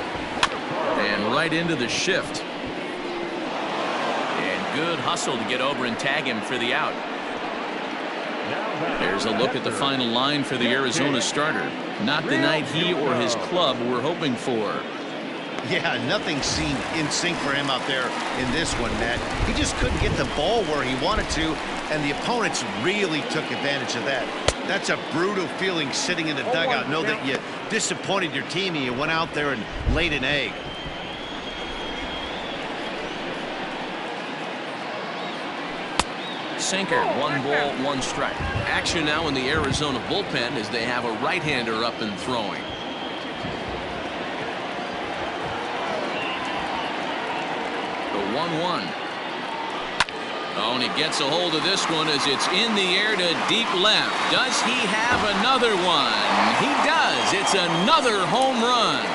And right into the shift. And good hustle to get over and tag him for the out. There's a look at the final line for the Arizona starter. Not the night he or his club were hoping for. Yeah, nothing seemed in sync for him out there in this one, Matt. He just couldn't get the ball where he wanted to, and the opponents really took advantage of that. That's a brutal feeling sitting in the dugout. Know that you disappointed your team and you went out there and laid an egg. Sinker, 1 ball, 1 strike. Action now in the Arizona bullpen as they have a right-hander up and throwing. The 1-1. Oh, and he gets a hold of this one as it's in the air to deep left. Does he have another one? He does. It's another home run.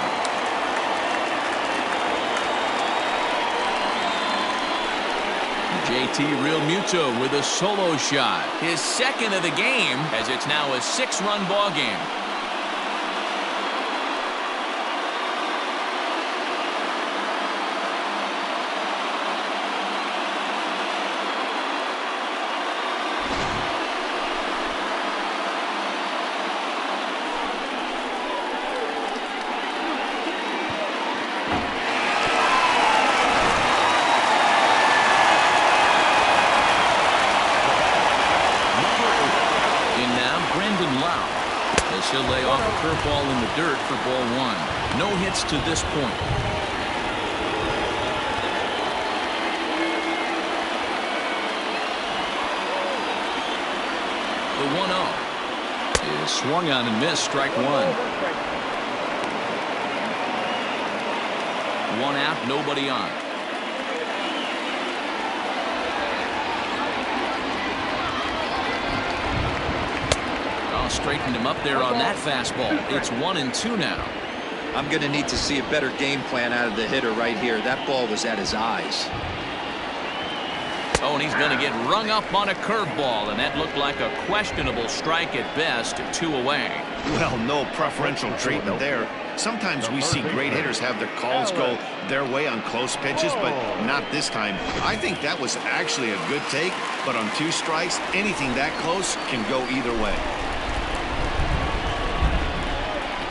JT Realmuto with a solo shot. His second of the game, as it's now a 6-run ball game. He'll lay off a curveball in the dirt for ball 1. No hits to this point. The 1-0 is swung on and missed. Strike 1. 1 out, nobody on. straightened him up there on that fastball. It's 1-2 now. I'm going to need to see a better game plan out of the hitter right here. That ball was at his eyes. Oh, and he's going to get rung up on a curveball, and that looked like a questionable strike at best. 2 away. Well, no preferential treatment there. Sometimes we see great hitters have their calls go their way on close pitches, but not this time. I think that was actually a good take, but on 2 strikes, anything that close can go either way.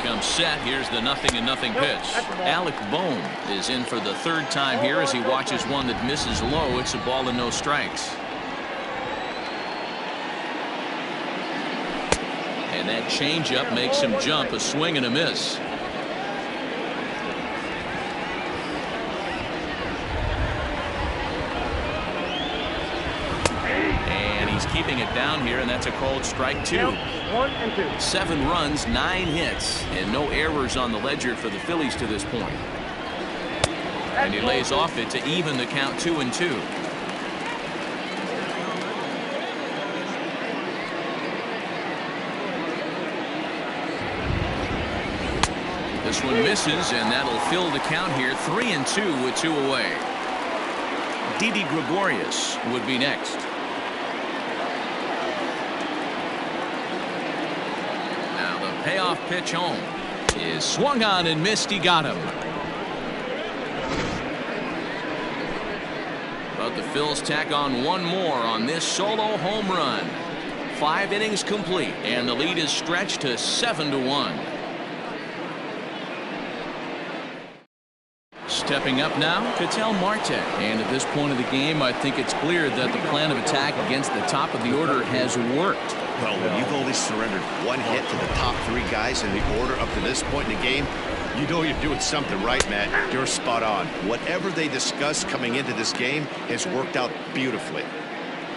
Comes set. Here's the 0-0 pitch. Alec Bohm is in for the 3rd time here as he watches one that misses low. It's a ball and no strikes. And that changeup makes him jump. A swing and a miss. Keeping it down here, and that's a called strike 2. 1-2. 7 runs, 9 hits, and no errors on the ledger for the Phillies to this point. And he lays off it to even the count 2-2. This one misses, and that'll fill the count here. 3-2 with 2 away. Didi Gregorius would be next. Payoff pitch home is swung on and missed. He got him. But the Phils tack on 1 more on this solo home run. 5 innings complete, and the lead is stretched to 7-1. Stepping up now, Ketel Marte. And at this point of the game, I think it's clear that the plan of attack against the top of the order has worked. Well, when you've only surrendered 1 hit to the top 3 guys in the order up to this point in the game, you know you're doing something right, Matt. You're spot on. Whatever they discussed coming into this game has worked out beautifully.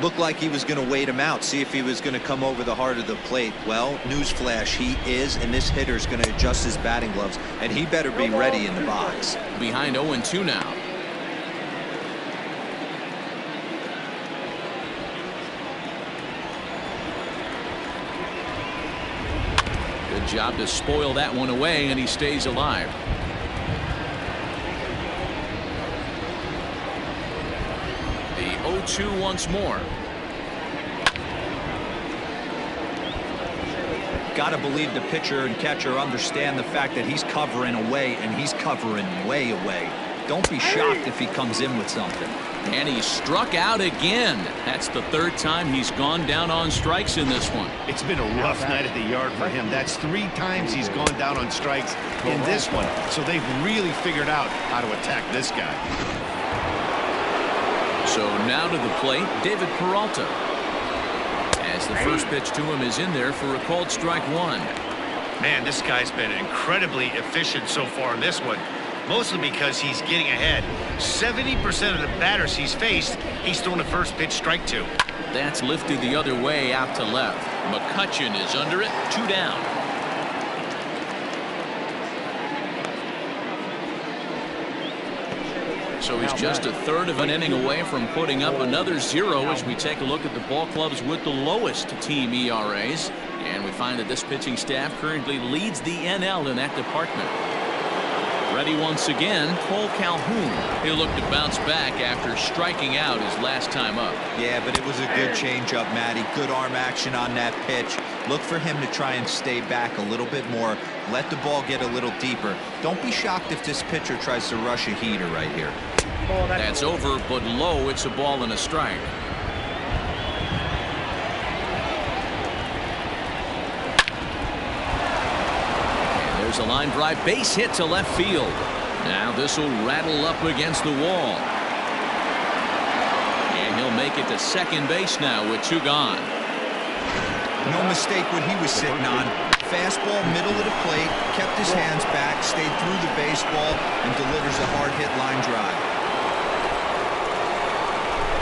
Looked like he was going to wait him out, see if he was going to come over the heart of the plate. Well, newsflash, he is, and this hitter's going to adjust his batting gloves, and he better be ready in the box. Behind 0-2 now. Good job to spoil that one away, and he stays alive. The 0-2 once more. Got to believe the pitcher and catcher understand the fact that he's covering away, and he's covering way away. Don't be shocked if he comes in with something. And he struck out again. That's the 3rd time he's gone down on strikes in this one. It's been a rough night at the yard for him. That's 3 times he's gone down on strikes in this one. So they've really figured out how to attack this guy. So now to the plate, David Peralta. As the first pitch to him is in there for a called strike 1. Man, this guy's been incredibly efficient so far in this one. Mostly because he's getting ahead. 70% of the batters he's faced, he's thrown a first pitch strike 2. That's lifted the other way out to left. McCutchen is under it. 2 down. So he's just a 1/3 of an inning away from putting up another 0 as we take a look at the ball clubs with the lowest team ERAs. And we find that this pitching staff currently leads the NL in that department. Ready once again, Cole Calhoun. He'll look to bounce back after striking out his last time up. Yeah, but it was a good changeup, Matty. Good arm action on that pitch. Look for him to try and stay back a little bit more. Let the ball get a little deeper. Don't be shocked if this pitcher tries to rush a heater right here. That's over, but low. It's a ball and a strike. There's a line drive base hit to left field. Now this will rattle up against the wall. And he'll make it to second base now with 2 gone. No mistake what he was sitting on. Fastball middle of the plate, kept his hands back, stayed through the baseball, and delivers a hard hit line drive.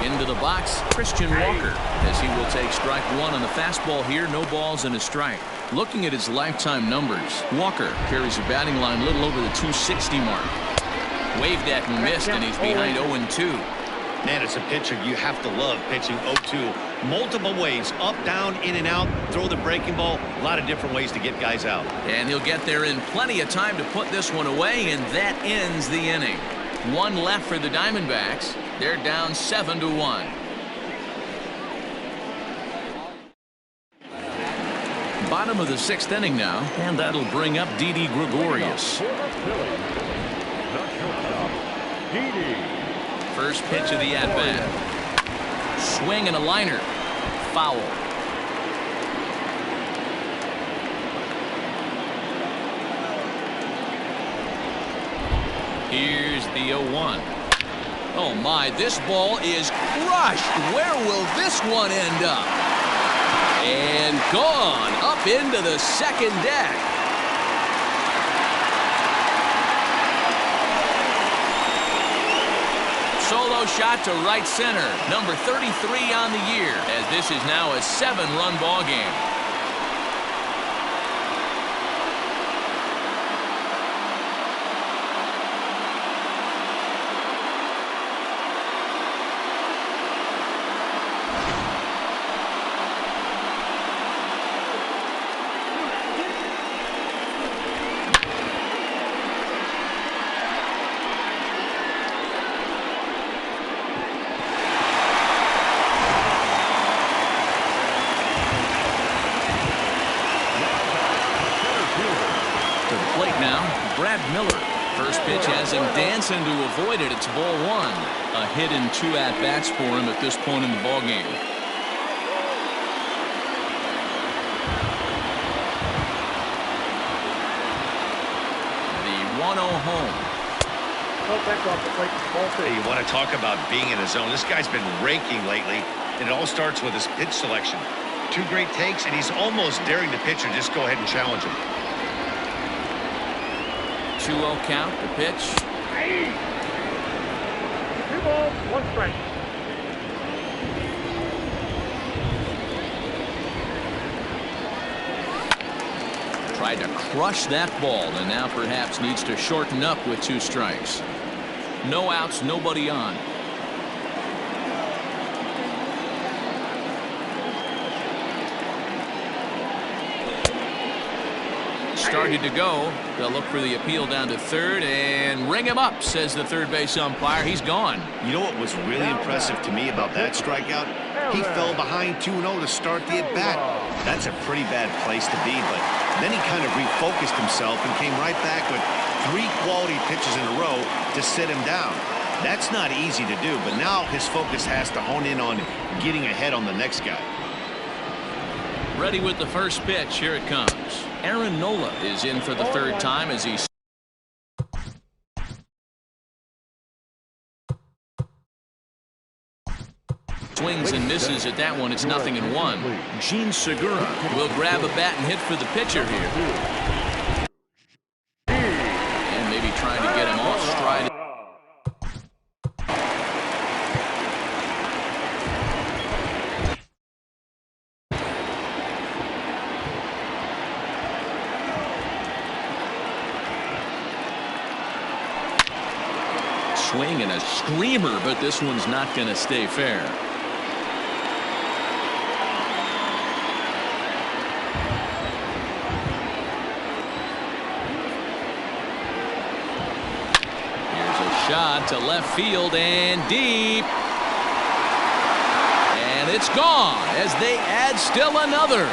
Into the box, Christian Walker, as he will take strike 1 on the fastball here. No balls and a strike. Looking at his lifetime numbers, Walker carries a batting line a little over the 260 mark. Waved at and missed, and he's behind 0-2. Man, as a pitcher, you have to love pitching 0-2 Multiple ways, up, down, in and out, throw the breaking ball. A lot of different ways to get guys out. And he'll get there in plenty of time to put this one away, and that ends the inning. One left for the Diamondbacks. They're down 7-1. Bottom of the 6th inning now, and that'll bring up Didi Gregorius. For the Phillies, the shortstop, Didi. First pitch of the at-bat. Swing and a liner. Foul. Here's the 0-1. Oh my, this ball is crushed. Where will this one end up? And gone up into the second deck. Solo shot to right center. Number 33 on the year, as this is now a 7-run ball game. First pitch has him dancing to avoid it. It's ball 1. A hit and 2 at-bats for him at this point in the ball game. The 1-0 home. Hey, you want to talk about being in a zone? This guy's been raking lately, and it all starts with his pitch selection. 2 great takes, and he's almost daring the pitcher just go ahead and challenge him. 2-0 count, the pitch. 2 balls, 1 strike. Tried to crush that ball, and now perhaps needs to shorten up with 2 strikes. No outs, nobody on. Started to go. They'll look for the appeal down to third and ring him up, says the third base umpire. He's gone. You know what was really impressive to me about that strikeout? He fell behind 2-0 to start the at-bat. That's a pretty bad place to be, but then he kind of refocused himself and came right back with 3 quality pitches in a row to sit him down. That's not easy to do, but now his focus has to hone in on getting ahead on the next guy. Ready with the first pitch. Here it comes. Aaron Nola is in for the 3rd time as he swings and misses at that one. It's 0-1. Gene Segura will grab a bat and hit for the pitcher here. And maybe trying to get him off stride. Swing and a screamer, but this one's not going to stay fair. Here's a shot to left field and deep. And it's gone as they add still another.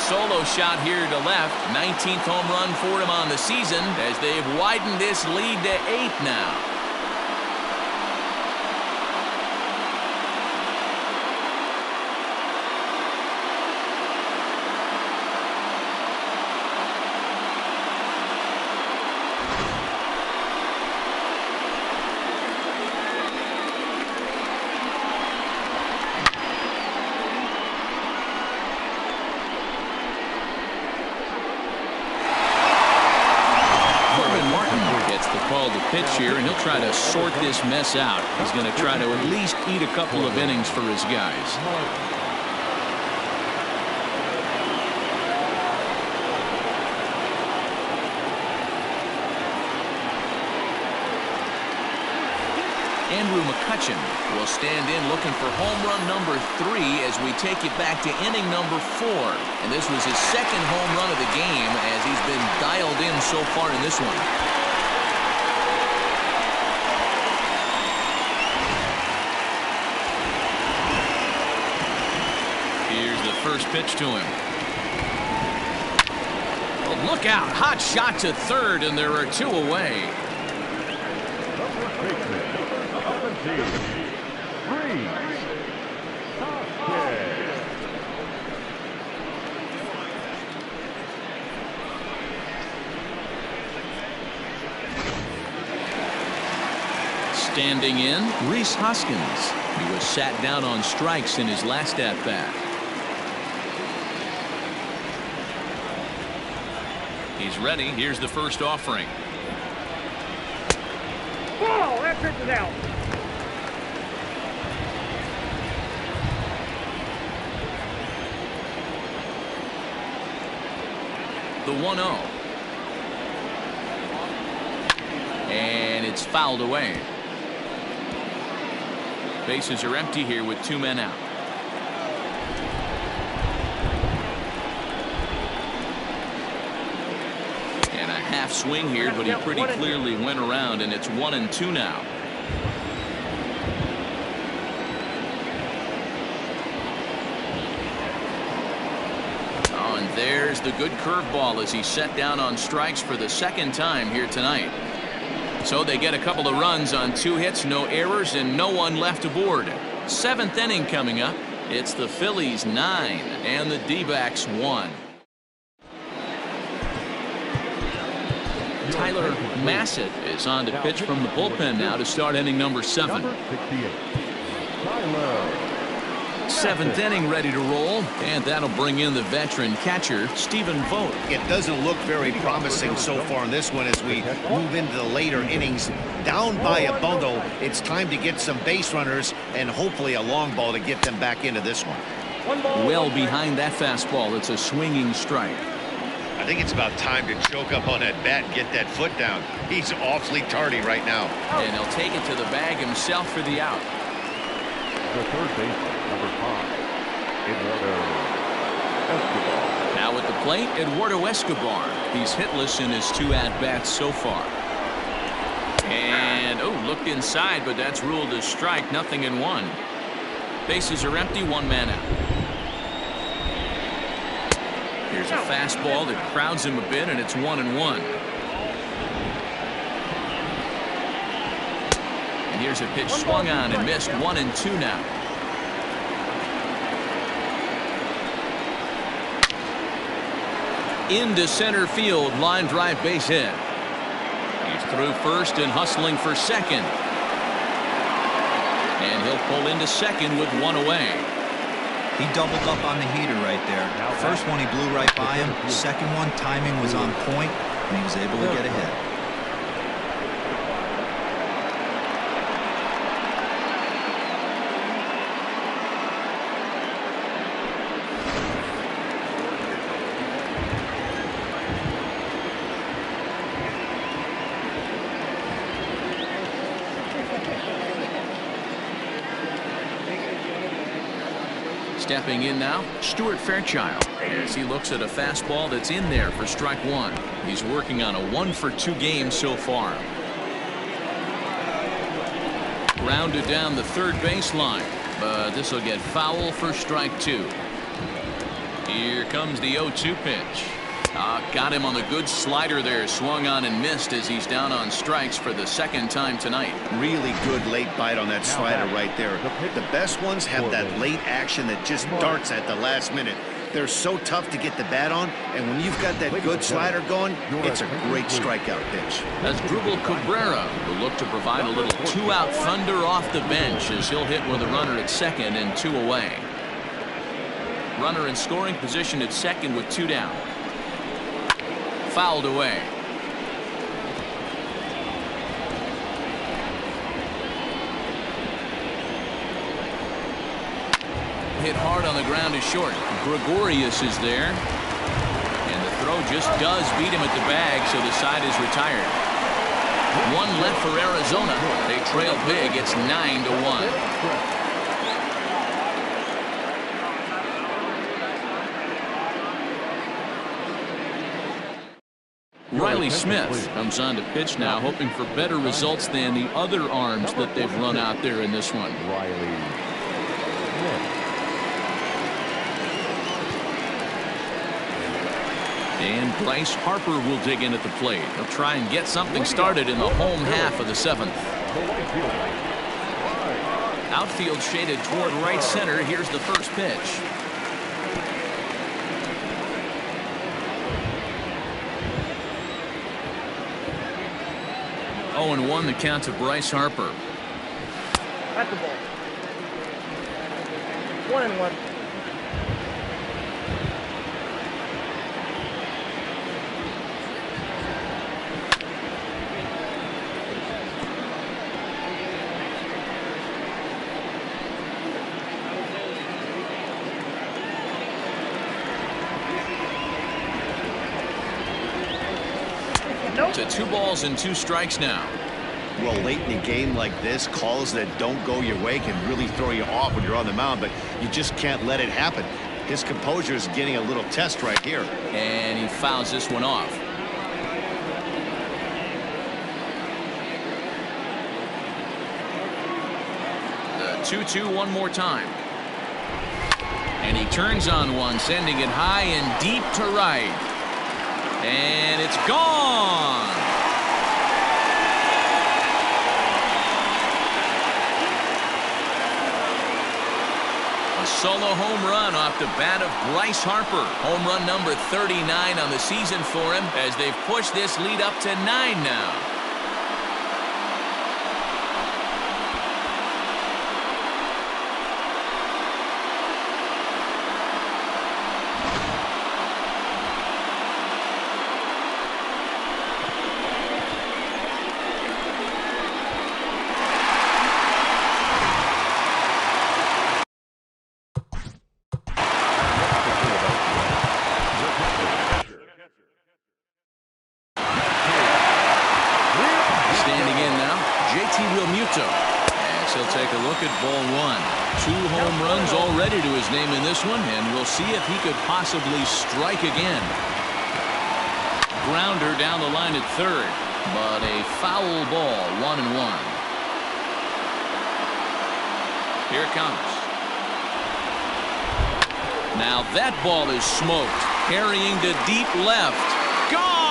Solo shot here to left. 19th home run for him on the season as they've widened this lead to 8 now. Pitch here, and he'll try to sort this mess out. He's going to try to at least eat a couple of innings for his guys. Andrew McCutcheon will stand in looking for home run number 3 as we take it back to inning number 4. And this was his second home run of the game as he's been dialed in so far in this one. Here's the first pitch to him. Oh, look out. Hot shot to third, and there are 2 away. Standing in, Rhys Hoskins. He was sat down on strikes in his last at-bat. He's ready. Here's the first offering. Ball, that pitch is out. The 1-0. And it's fouled away. Bases are empty here with 2 men out. And a half swing here, but he pretty clearly went around, and it's 1-2 now. Oh, and there's the good curveball as he's set down on strikes for the second time here tonight. So they get a couple of runs on 2 hits, no errors, and no one left aboard. 7th inning coming up. It's the Phillies 9 and the D-backs 1. Tyler Massett is on to pitch from the bullpen now to start inning number 7. Number 68. Tyler. 7th inning ready to roll, and that'll bring in the veteran catcher Stephen Vogt. It doesn't look very promising so far in this one as we move into the later innings. Down by a bundle, it's time to get some base runners and hopefully a long ball to get them back into this one. Well behind that fastball. It's a swinging strike. I think it's about time to choke up on that bat and get that foot down. He's awfully tardy right now. And he'll take it to the bag himself for the out. The third baseman, number 5, Eduardo Escobar. Now at the plate, Eduardo Escobar. He's hitless in his 2 at-bats so far. And, oh, looked inside, but that's ruled as strike, 0-1. Bases are empty, 1 man out. Here's a fastball that crowds him a bit, and it's 1-1. And here's a pitch swung on and missed, 1-2 now. Into center field, line drive base hit. He's through first and hustling for second. And he'll pull into second with 1 away. He doubled up on the heater right there. First one he blew right by him. Second one, timing was on point, and he was able to get ahead. Stepping in now, Stuart Fairchild, as he looks at a fastball that's in there for strike 1. He's working on a 1-for-2 game so far. Grounded down the third baseline, but this will get foul for strike 2. Here comes the 0-2 pitch. Got him on the good slider there, swung on and missed as he's down on strikes for the second time tonight. Really good late bite on that slider right there. The best ones have that late action that just darts at the last minute. They're so tough to get the bat on, and when you've got that good slider going, it's a great strikeout pitch. As Drupal Cabrera will look to provide a little 2-out thunder off the bench as he'll hit with a runner at second and 2 away. Runner in scoring position at second with 2 down. Fouled away. Hit hard on the ground is short. Gregorius is there. And the throw just does beat him at the bag, so the side is retired. 1 left for Arizona. They trail big. It's 9-1. Riley Smith comes on to pitch now, hoping for better results than the other arms that they've run out there in this one. And Bryce Harper will dig in at the plate. He'll try and get something started in the home half of the 7th. Outfield shaded toward right center. Here's the first pitch. 0-1 the count to Bryce Harper. At the ball. 1-1. To 2 balls and 2 strikes now. Well, late in a game like this, calls that don't go your way can really throw you off when you're on the mound, but you just can't let it happen. His composure is getting a little test right here. And he fouls this one off. The 2-2 one more time. And he turns on one, sending it high and deep to right. And it's gone. A solo home run off the bat of Bryce Harper. Home run number 39 on the season for him as they've pushed this lead up to 9 now. As he'll take a look at ball 1. 2 home runs already to his name in this one, and we'll see if he could possibly strike again. Grounder down the line at third, but a foul ball, 1-1. Here it comes. Now that ball is smoked, carrying to deep left. Gone!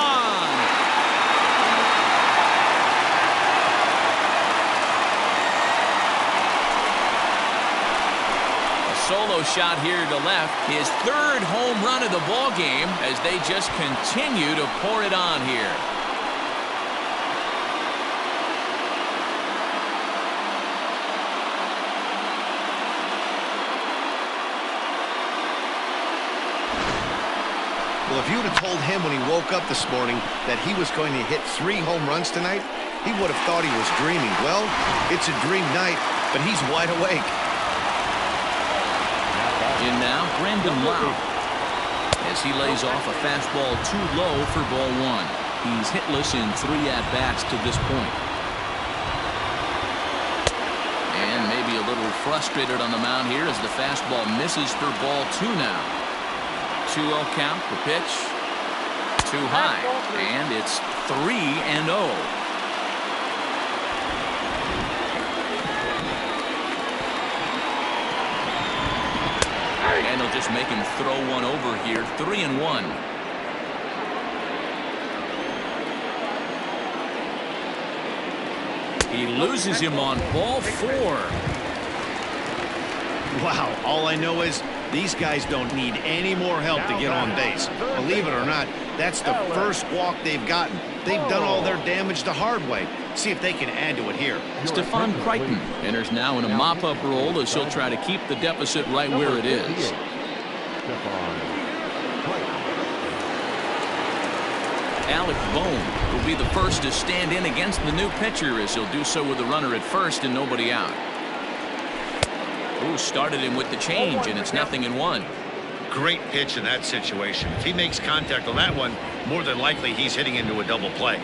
Solo shot here to left, his 3rd home run of the ball game as they just continue to pour it on here. Well, if you would have told him when he woke up this morning that he was going to hit 3 home runs tonight, he would have thought he was dreaming. Well, it's a dream night, but he's wide awake. In now, Brandon Lau, as he lays off a fastball too low for ball 1. He's hitless in 3 at-bats to this point. And maybe a little frustrated on the mound here as the fastball misses for ball 2 now. 2-0 count, the pitch. Too high, and it's 3-0. And he'll just make him throw one over here. 3-1. He loses him on ball 4. Wow, all I know is these guys don't need any more help to get on base. Believe it or not, that's the first walk they've gotten. They've done all their damage the hard way. See if they can add to it here. Stephon Crichton enters now in a mop-up role as he'll try to keep the deficit right where it is. Alec Bohm will be the first to stand in against the new pitcher as he'll do so with a runner at first and nobody out. Ooh, started him with the change, and it's 0-1. Great pitch in that situation. If he makes contact on that one, more than likely he's hitting into a double play.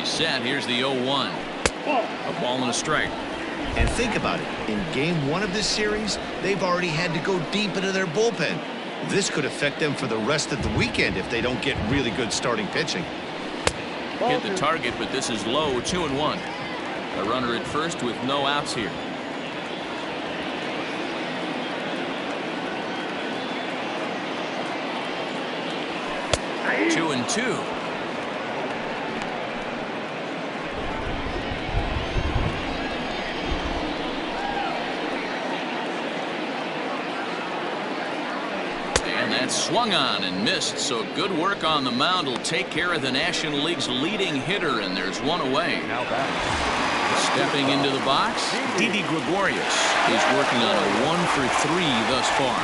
He's set. Here's the 0-1. A ball and a strike. And think about it. In game 1 of this series, they've already had to go deep into their bullpen. This could affect them for the rest of the weekend if they don't get really good starting pitching. Hit the target, but this is low. 2-1. A runner at first with no outs here. 2-2. And that's swung on and missed, so good work on the mound will take care of the National League's leading hitter, and there's one away. Now back. Stepping into the box, Didi Gregorius. He's working on a 1-for-3 thus far.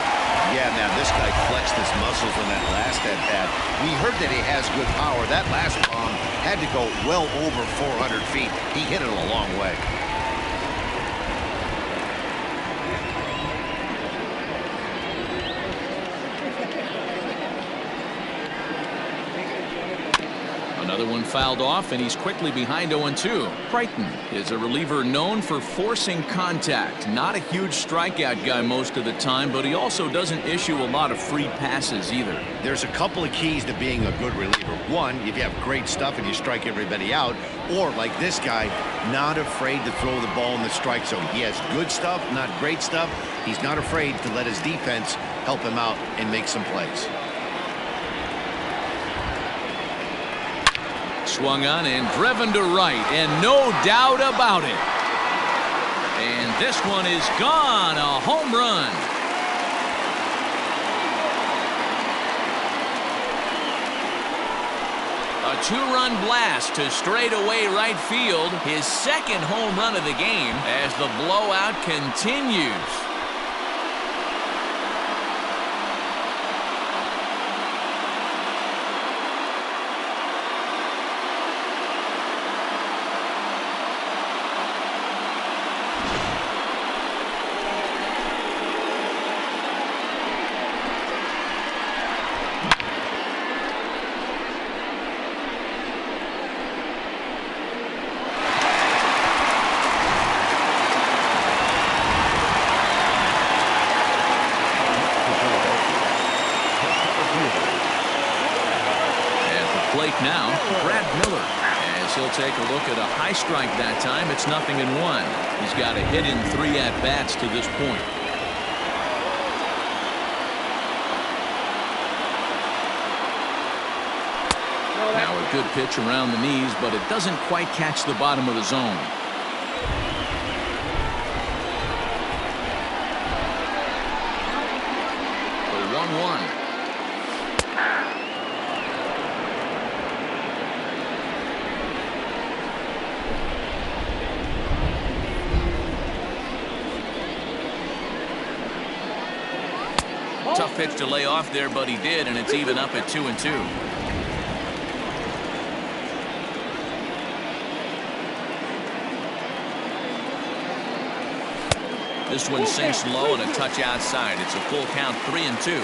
Yeah, man, this guy flexed his muscles on that last at-bat. We heard that he has good power. That last bomb had to go well over 400 feet. He hit it a long way. Another one fouled off, and he's quickly behind 0-2. Crichton is a reliever known for forcing contact. Not a huge strikeout guy most of the time, but he also doesn't issue a lot of free passes either. There's a couple of keys to being a good reliever. One, if you have great stuff and you strike everybody out, or like this guy, not afraid to throw the ball in the strike zone. He has good stuff, not great stuff. He's not afraid to let his defense help him out and make some plays. Swung on and driven to right, and no doubt about it. And this one is gone. A home run. A two-run blast to straightaway right field. His second home run of the game as the blowout continues. Now, Brad Miller, as he'll take a look at a high strike that time. It's 0-1. He's got a hit in 3 at-bats to this point. Now a good pitch around the knees, but it doesn't quite catch the bottom of the zone. The 1-1. Tough pitch to lay off there, but he did, and it's even up at 2-2. This one sinks low and a touch outside. It's a full count, 3-2.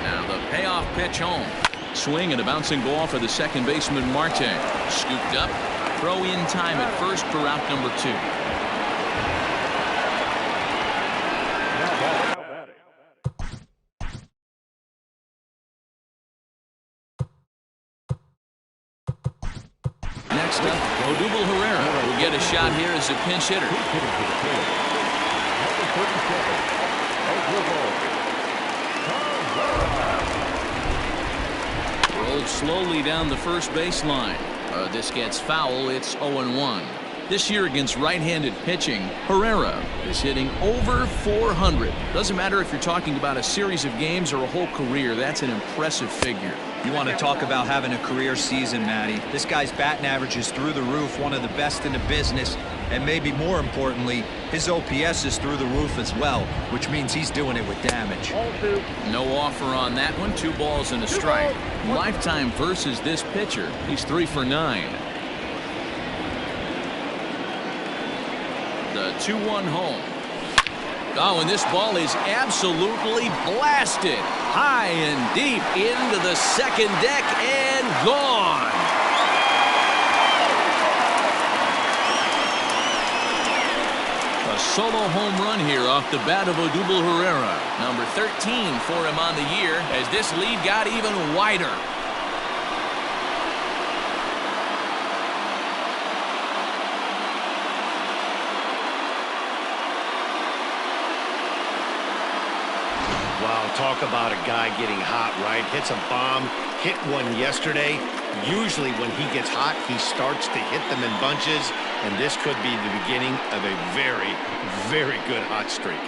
Now the payoff pitch home. Swing and a bouncing ball for the second baseman, Marte. Scooped up. Throw in time at first for out number 2. Next up, Odubel Herrera will get a shot here as a pinch hitter. Rolled slowly down the first baseline. This gets foul. It's 0-1. This year against right-handed pitching, Herrera is hitting over 400. Doesn't matter if you're talking about a series of games or a whole career. That's an impressive figure. You want to talk about having a career season, Matty. This guy's batting average is through the roof, one of the best in the business, and maybe more importantly, his OPS is through the roof as well, which means he's doing it with damage. No offer on that one. 2 balls and a strike. Lifetime versus this pitcher. He's 3 for 9. The 2-1 home. Oh, and this ball is absolutely blasted high and deep into the second deck and gone. A solo home run here off the bat of Odubel Herrera. Number 13 for him on the year as this lead got even wider. Wow, talk about a guy getting hot, right? Hits a bomb, hit one yesterday. Usually when he gets hot, he starts to hit them in bunches, and this could be the beginning of a very, very good hot streak.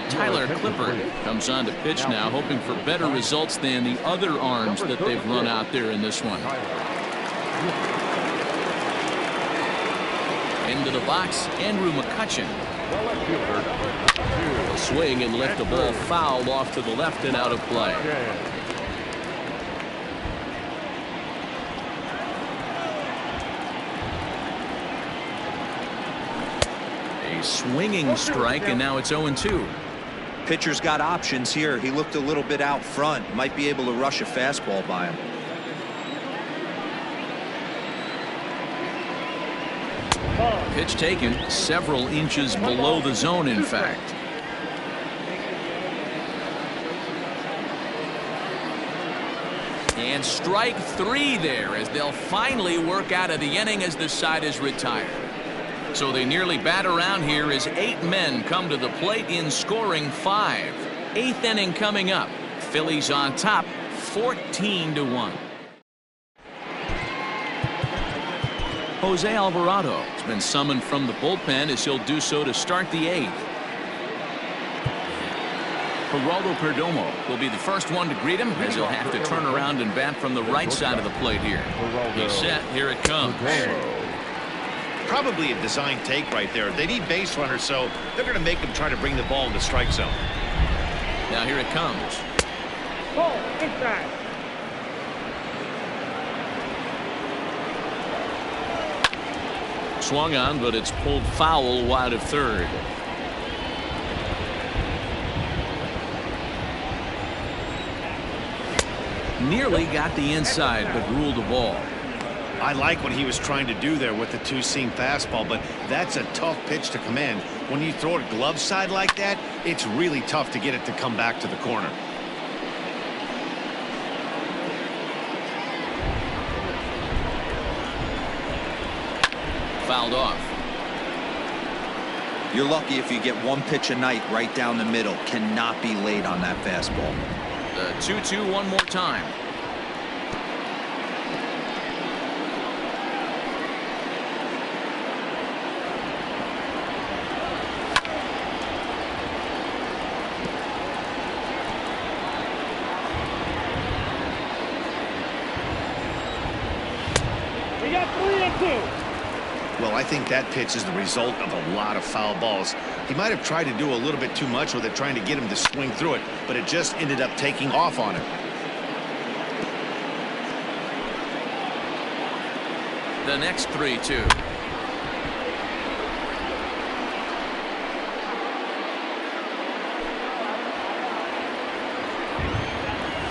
Tyler Clippard comes on to pitch now, hoping for better results than the other arms that they've run out there in this one. Into the box, Andrew McCutchen. He'll swing and lift the ball foul off to the left and out of play. A swinging strike, and now it's 0-2. Pitcher's got options here. He looked a little bit out front. Might be able to rush a fastball by him. Pitch taken several inches below the zone, in fact. And strike three there as they'll finally work out of the inning as the side is retired. So they nearly bat around here as 8 men come to the plate in scoring 5. 8th inning coming up. Phillies on top 14-1. Jose Alvarado has been summoned from the bullpen as he'll do so to start the 8th. Geraldo Perdomo will be the first one to greet him as he'll have to turn around and bat from the right side of the plate here. He's set. Here it comes. Probably a design take right there. They need base runners, so they're going to make them try to bring the ball in the strike zone. Now here it comes. Ball inside. Swung on, but it's pulled foul wide of third. Nearly got the inside, but ruled the ball. I like what he was trying to do there with the two-seam fastball, but that's a tough pitch to command. When you throw it glove side like that, it's really tough to get it to come back to the corner. Fouled off. You're lucky if you get one pitch a night right down the middle. Cannot be late on that fastball. The 2-2 one more time. We got 3-2. Well, I think that pitch is the result of a lot of foul balls. He might have tried to do a little bit too much with it, trying to get him to swing through it, but it just ended up taking off on him. The next 3-2.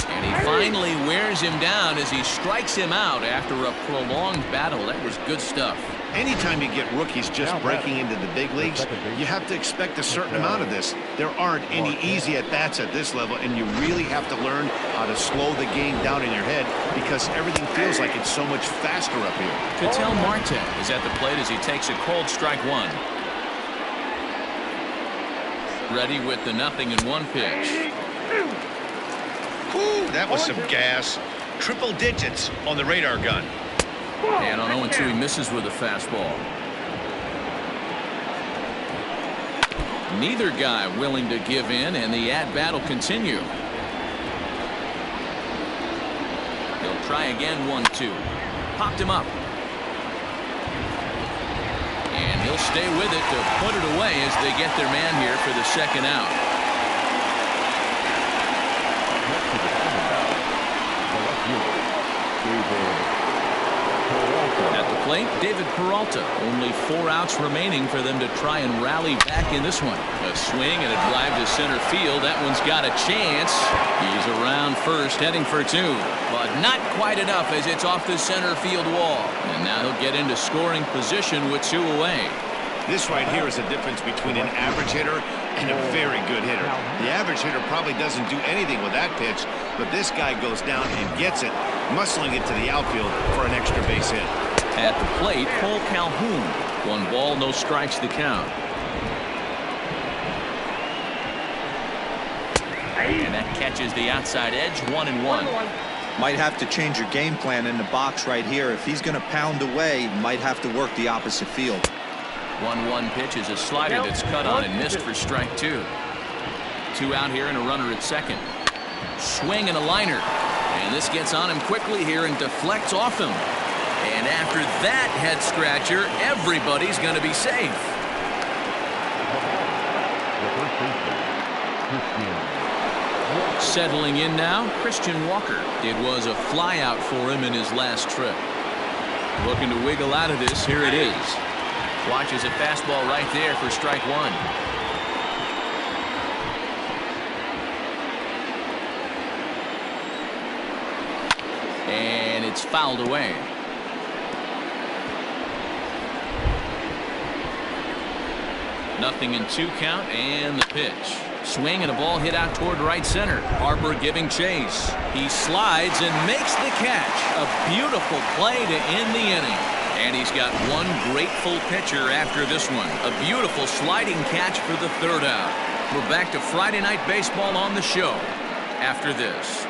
And he finally wears him down as he strikes him out after a prolonged battle. That was good stuff. Anytime you get rookies just breaking into the big leagues, you have to expect a certain amount of this. There aren't any easy at-bats at this level, and you really have to learn how to slow the game down in your head because everything feels like it's so much faster up here. Ketel Marte is at the plate as he takes a cold strike one. Ready with the 0-1 pitch. Whew, that was some gas. Triple digits on the radar gun. And on 0-2 he misses with a fastball. Neither guy willing to give in, and the at-bat will continue. He'll try again. 1-2. Popped him up. And he'll stay with it to put it away as they get their man here for the second out. At the plate, David Peralta. Only 4 outs remaining for them to try and rally back in this one. A swing and a drive to center field. That one's got a chance. He's around first, heading for 2. But not quite enough as it's off the center field wall. And now he'll get into scoring position with 2 away. This right here is a difference between an average hitter and a very good hitter. The average hitter probably doesn't do anything with that pitch, but this guy goes down and gets it, muscling it to the outfield for an extra base hit. At the plate, Cole Calhoun. 1 ball, no strikes the count. And that catches the outside edge, 1-1. Might have to change your game plan in the box right here. If he's going to pound away, might have to work the opposite field. 1-1 pitch is a slider that's cut on and missed for strike 2. 2 out here and a runner at second. Swing and a liner. And this gets on him quickly here and deflects off him. And after that head scratcher, everybody's going to be safe. Settling in now, Christian Walker. It was a fly out for him in his last trip. Looking to wiggle out of this. Here it is. Watches a fastball right there for strike 1. And it's fouled away. Nothing in 2 count, and the pitch. Swing and a ball hit out toward right center. Harper giving chase. He slides and makes the catch. A beautiful play to end the inning. And he's got one grateful pitcher after this one. A beautiful sliding catch for the 3rd out. We're back to Friday Night Baseball on the show after this.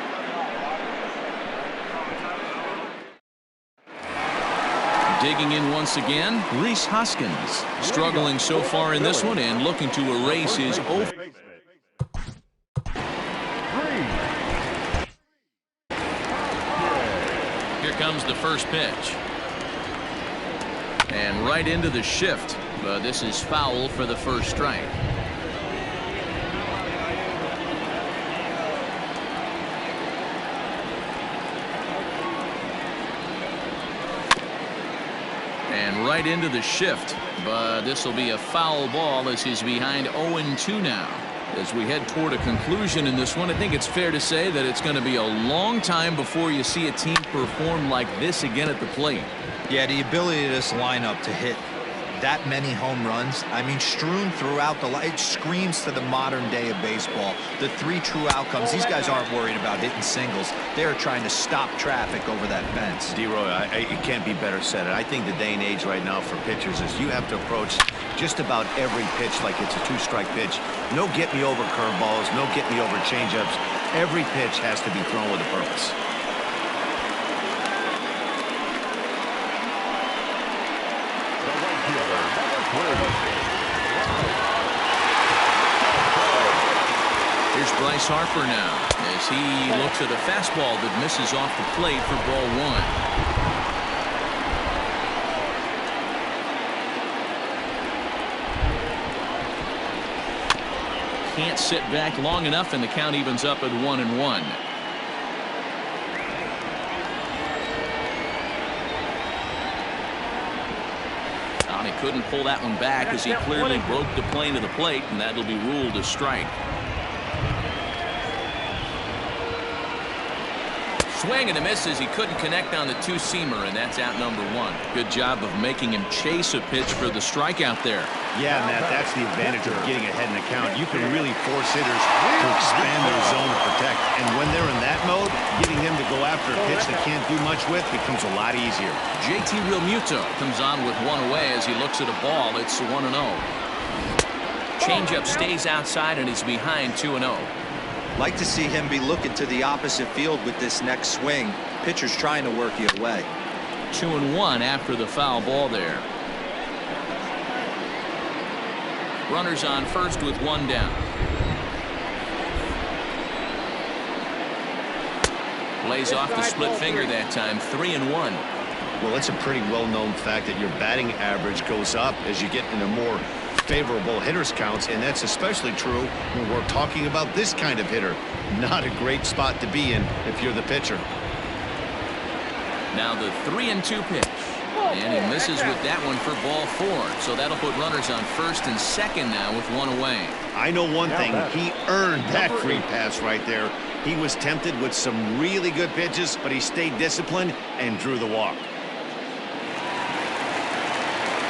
Digging in once again, Rhys Hoskins. Struggling so far in this one and looking to erase his 0. Here comes the first pitch. And right into the shift. But this is foul for the first strike. And right into the shift. But this will be a foul ball as he's behind 0-2 now. As we head toward a conclusion in this one, I think it's fair to say that it's going to be a long time before you see a team perform like this again at the plate. Yeah, the ability of this lineup to hit that many home runs, I mean, strewn throughout the line, it screams to the modern day of baseball. The 3 true outcomes. These guys aren't worried about hitting singles. They're trying to stop traffic over that fence. D-Roy, it can't be better said. I think the day and age right now for pitchers is you have to approach just about every pitch like it's a 2-strike pitch. No get-me-over curveballs, no get-me-over changeups. Every pitch has to be thrown with a purpose. Here's Bryce Harper now as he looks at a fastball that misses off the plate for ball 1. Can't sit back long enough, and the count evens up at 1-1. He couldn't pull that one back as he clearly broke the plane of the plate, and that'll be ruled a strike. Swing and a miss as he couldn't connect on the 2-seamer, and that's out number 1. Good job of making him chase a pitch for the strikeout there. Yeah, Matt, that's the advantage of getting ahead in the count. You can really force hitters to expand their zone to protect. And when they're in that mode, getting them to go after a pitch they can't do much with becomes a lot easier. JT Realmuto comes on with 1 away as he looks at a ball. It's 1-0. Changeup stays outside, and he's behind 2-0. Like to see him be looking to the opposite field with this next swing. Pitcher's trying to work you away. 2-1 after the foul ball there. Runners on first with 1 down. Lays off the split finger that time. 3-1. Well, it's a pretty well-known fact that your batting average goes up as you get into more favorable hitters counts, and that's especially true when we're talking about this kind of hitter. Not a great spot to be in if you're the pitcher. Now the 3-2 pitch. And he misses with that one for ball 4. So that'll put runners on first and second now with one away. I know one thing. He earned that free pass right there. He was tempted with some really good pitches, but he stayed disciplined and drew the walk.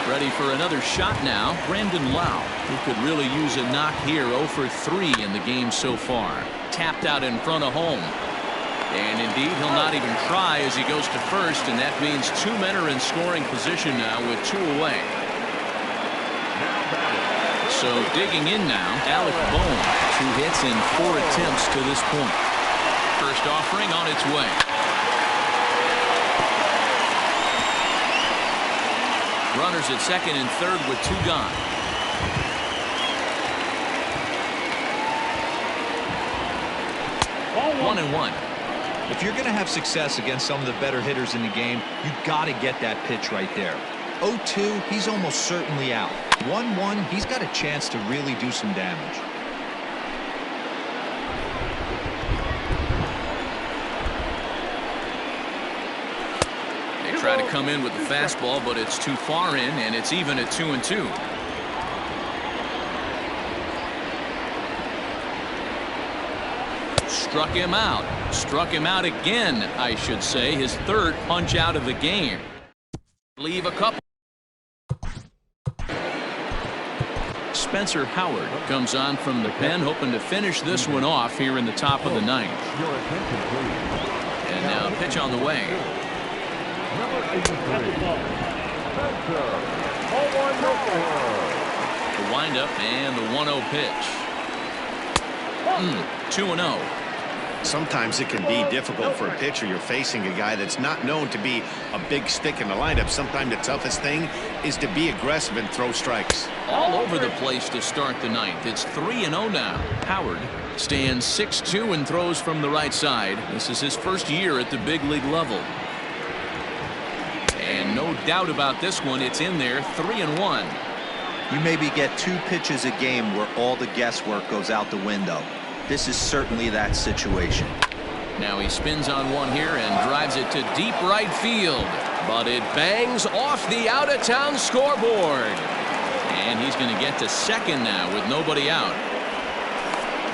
Ready for another shot now, Brandon Lau, who could really use a knock here. 0 for 3 in the game so far. Tapped out in front of home. And indeed, he'll not even try as he goes to first, and that means 2 men are in scoring position now with 2 away. So digging in now, Alec Bohm, 2 hits in 4 attempts to this point. First offering on its way. Runners at second and third with 2 gone. One and one. If you're going to have success against some of the better hitters in the game, you got to get that pitch right there. 0-2, he's almost certainly out. 1-1, he's got a chance to really do some damage. They try to come in with the fastball, but it's too far in, and it's even at 2-2. Struck him out. Struck him out again, I should say. His 3rd punch out of the game. Leave a couple. Spencer Howard comes on from the pen, hoping to finish this one off here in the top of the 9th. And now pitch on the way. The windup and the 1-0 pitch. 2-0. Sometimes it can be difficult for a pitcher. You're facing a guy that's not known to be a big stick in the lineup. Sometimes the toughest thing is to be aggressive and throw strikes. All over the place to start the 9th. It's 3-0 now. Howard stands 6'2" and throws from the right side. This is his first year at the big league level. And no doubt about this one, it's in there. 3-1. You maybe get 2 pitches a game where all the guesswork goes out the window. This is certainly that situation. Now he spins on one here and drives it to deep right field. But it bangs off the out-of-town scoreboard. And he's going to get to second now with nobody out.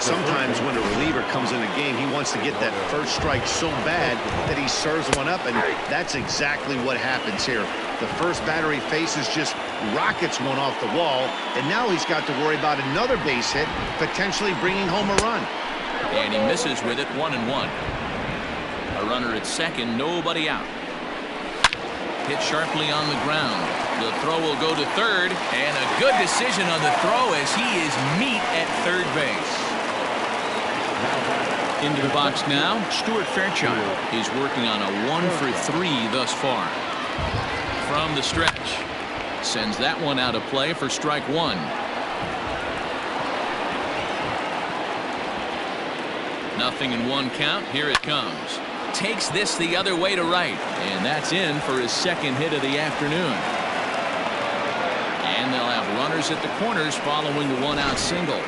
Sometimes when a reliever comes in a game, he wants to get that first strike so bad that he serves one up, and that's exactly what happens here. The first batter he faces just rockets one off the wall, and now he's got to worry about another base hit, potentially bringing home a run. And he misses with it. 1-1. A runner at second, nobody out. Hit sharply on the ground. The throw will go to third, and a good decision on the throw as he is meat at third base. Into the box now, Stuart Fairchild. He's working on a 1 for 3 thus far. From the stretch. Sends that one out of play for strike 1. Nothing in 1 count. Here it comes. Takes this the other way to right. And that's in for his 2nd hit of the afternoon. And they'll have runners at the corners following the 1-out single.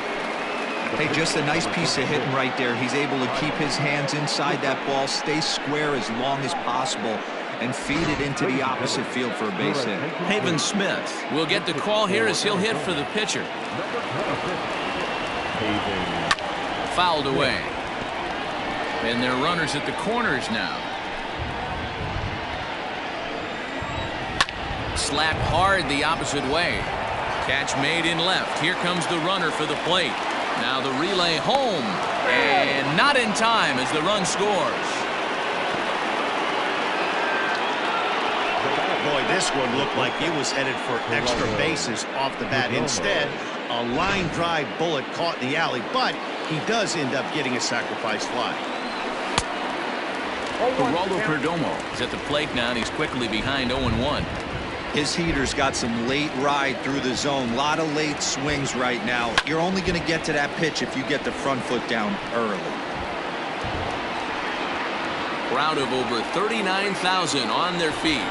Hey, just a nice piece of hitting right there. He's able to keep his hands inside that ball, stay square as long as possible, and feed it into the opposite field for a base hit. Haven Smith will get the call here as he'll hit for the pitcher. Fouled away. And they're runners at the corners now. Slapped hard the opposite way. Catch made in left. Here comes the runner for the plate. Now the relay home. And not in time as the run scores. Boy, this one looked like it was headed for extra bases off the bat. Instead, a line drive bullet caught in the alley, but he does end up getting a sacrifice fly. Geraldo Perdomo is at the plate now, and he's quickly behind 0-1. His heater's got some late ride through the zone. A lot of late swings right now. You're only going to get to that pitch if you get the front foot down early. Crowd of over 39,000 on their feet.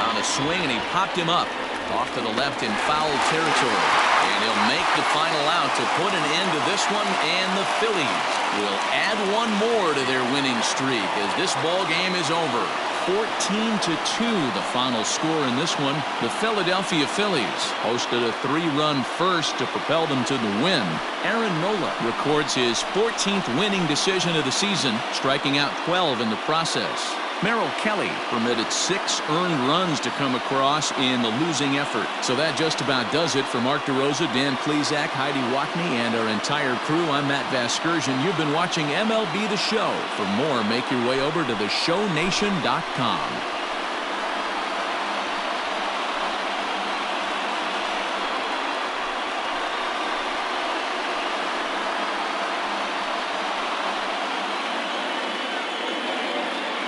On a swing, and he popped him up off to the left in foul territory. And he'll make the final out to put an end to this one, and the Phillies will add one more to their winning streak as this ball game is over. 14-2 the final score in this one. The Philadelphia Phillies hosted a 3-run first to propel them to the win. Aaron Nola records his 14th winning decision of the season, striking out 12 in the process. Merrill Kelly permitted 6 earned runs to come across in the losing effort. So that just about does it for Mark DeRosa, Dan Plesac, Heidi Wackney, and our entire crew. I'm Matt Vasgersian. You've been watching MLB The Show. For more, make your way over to theshownation.com.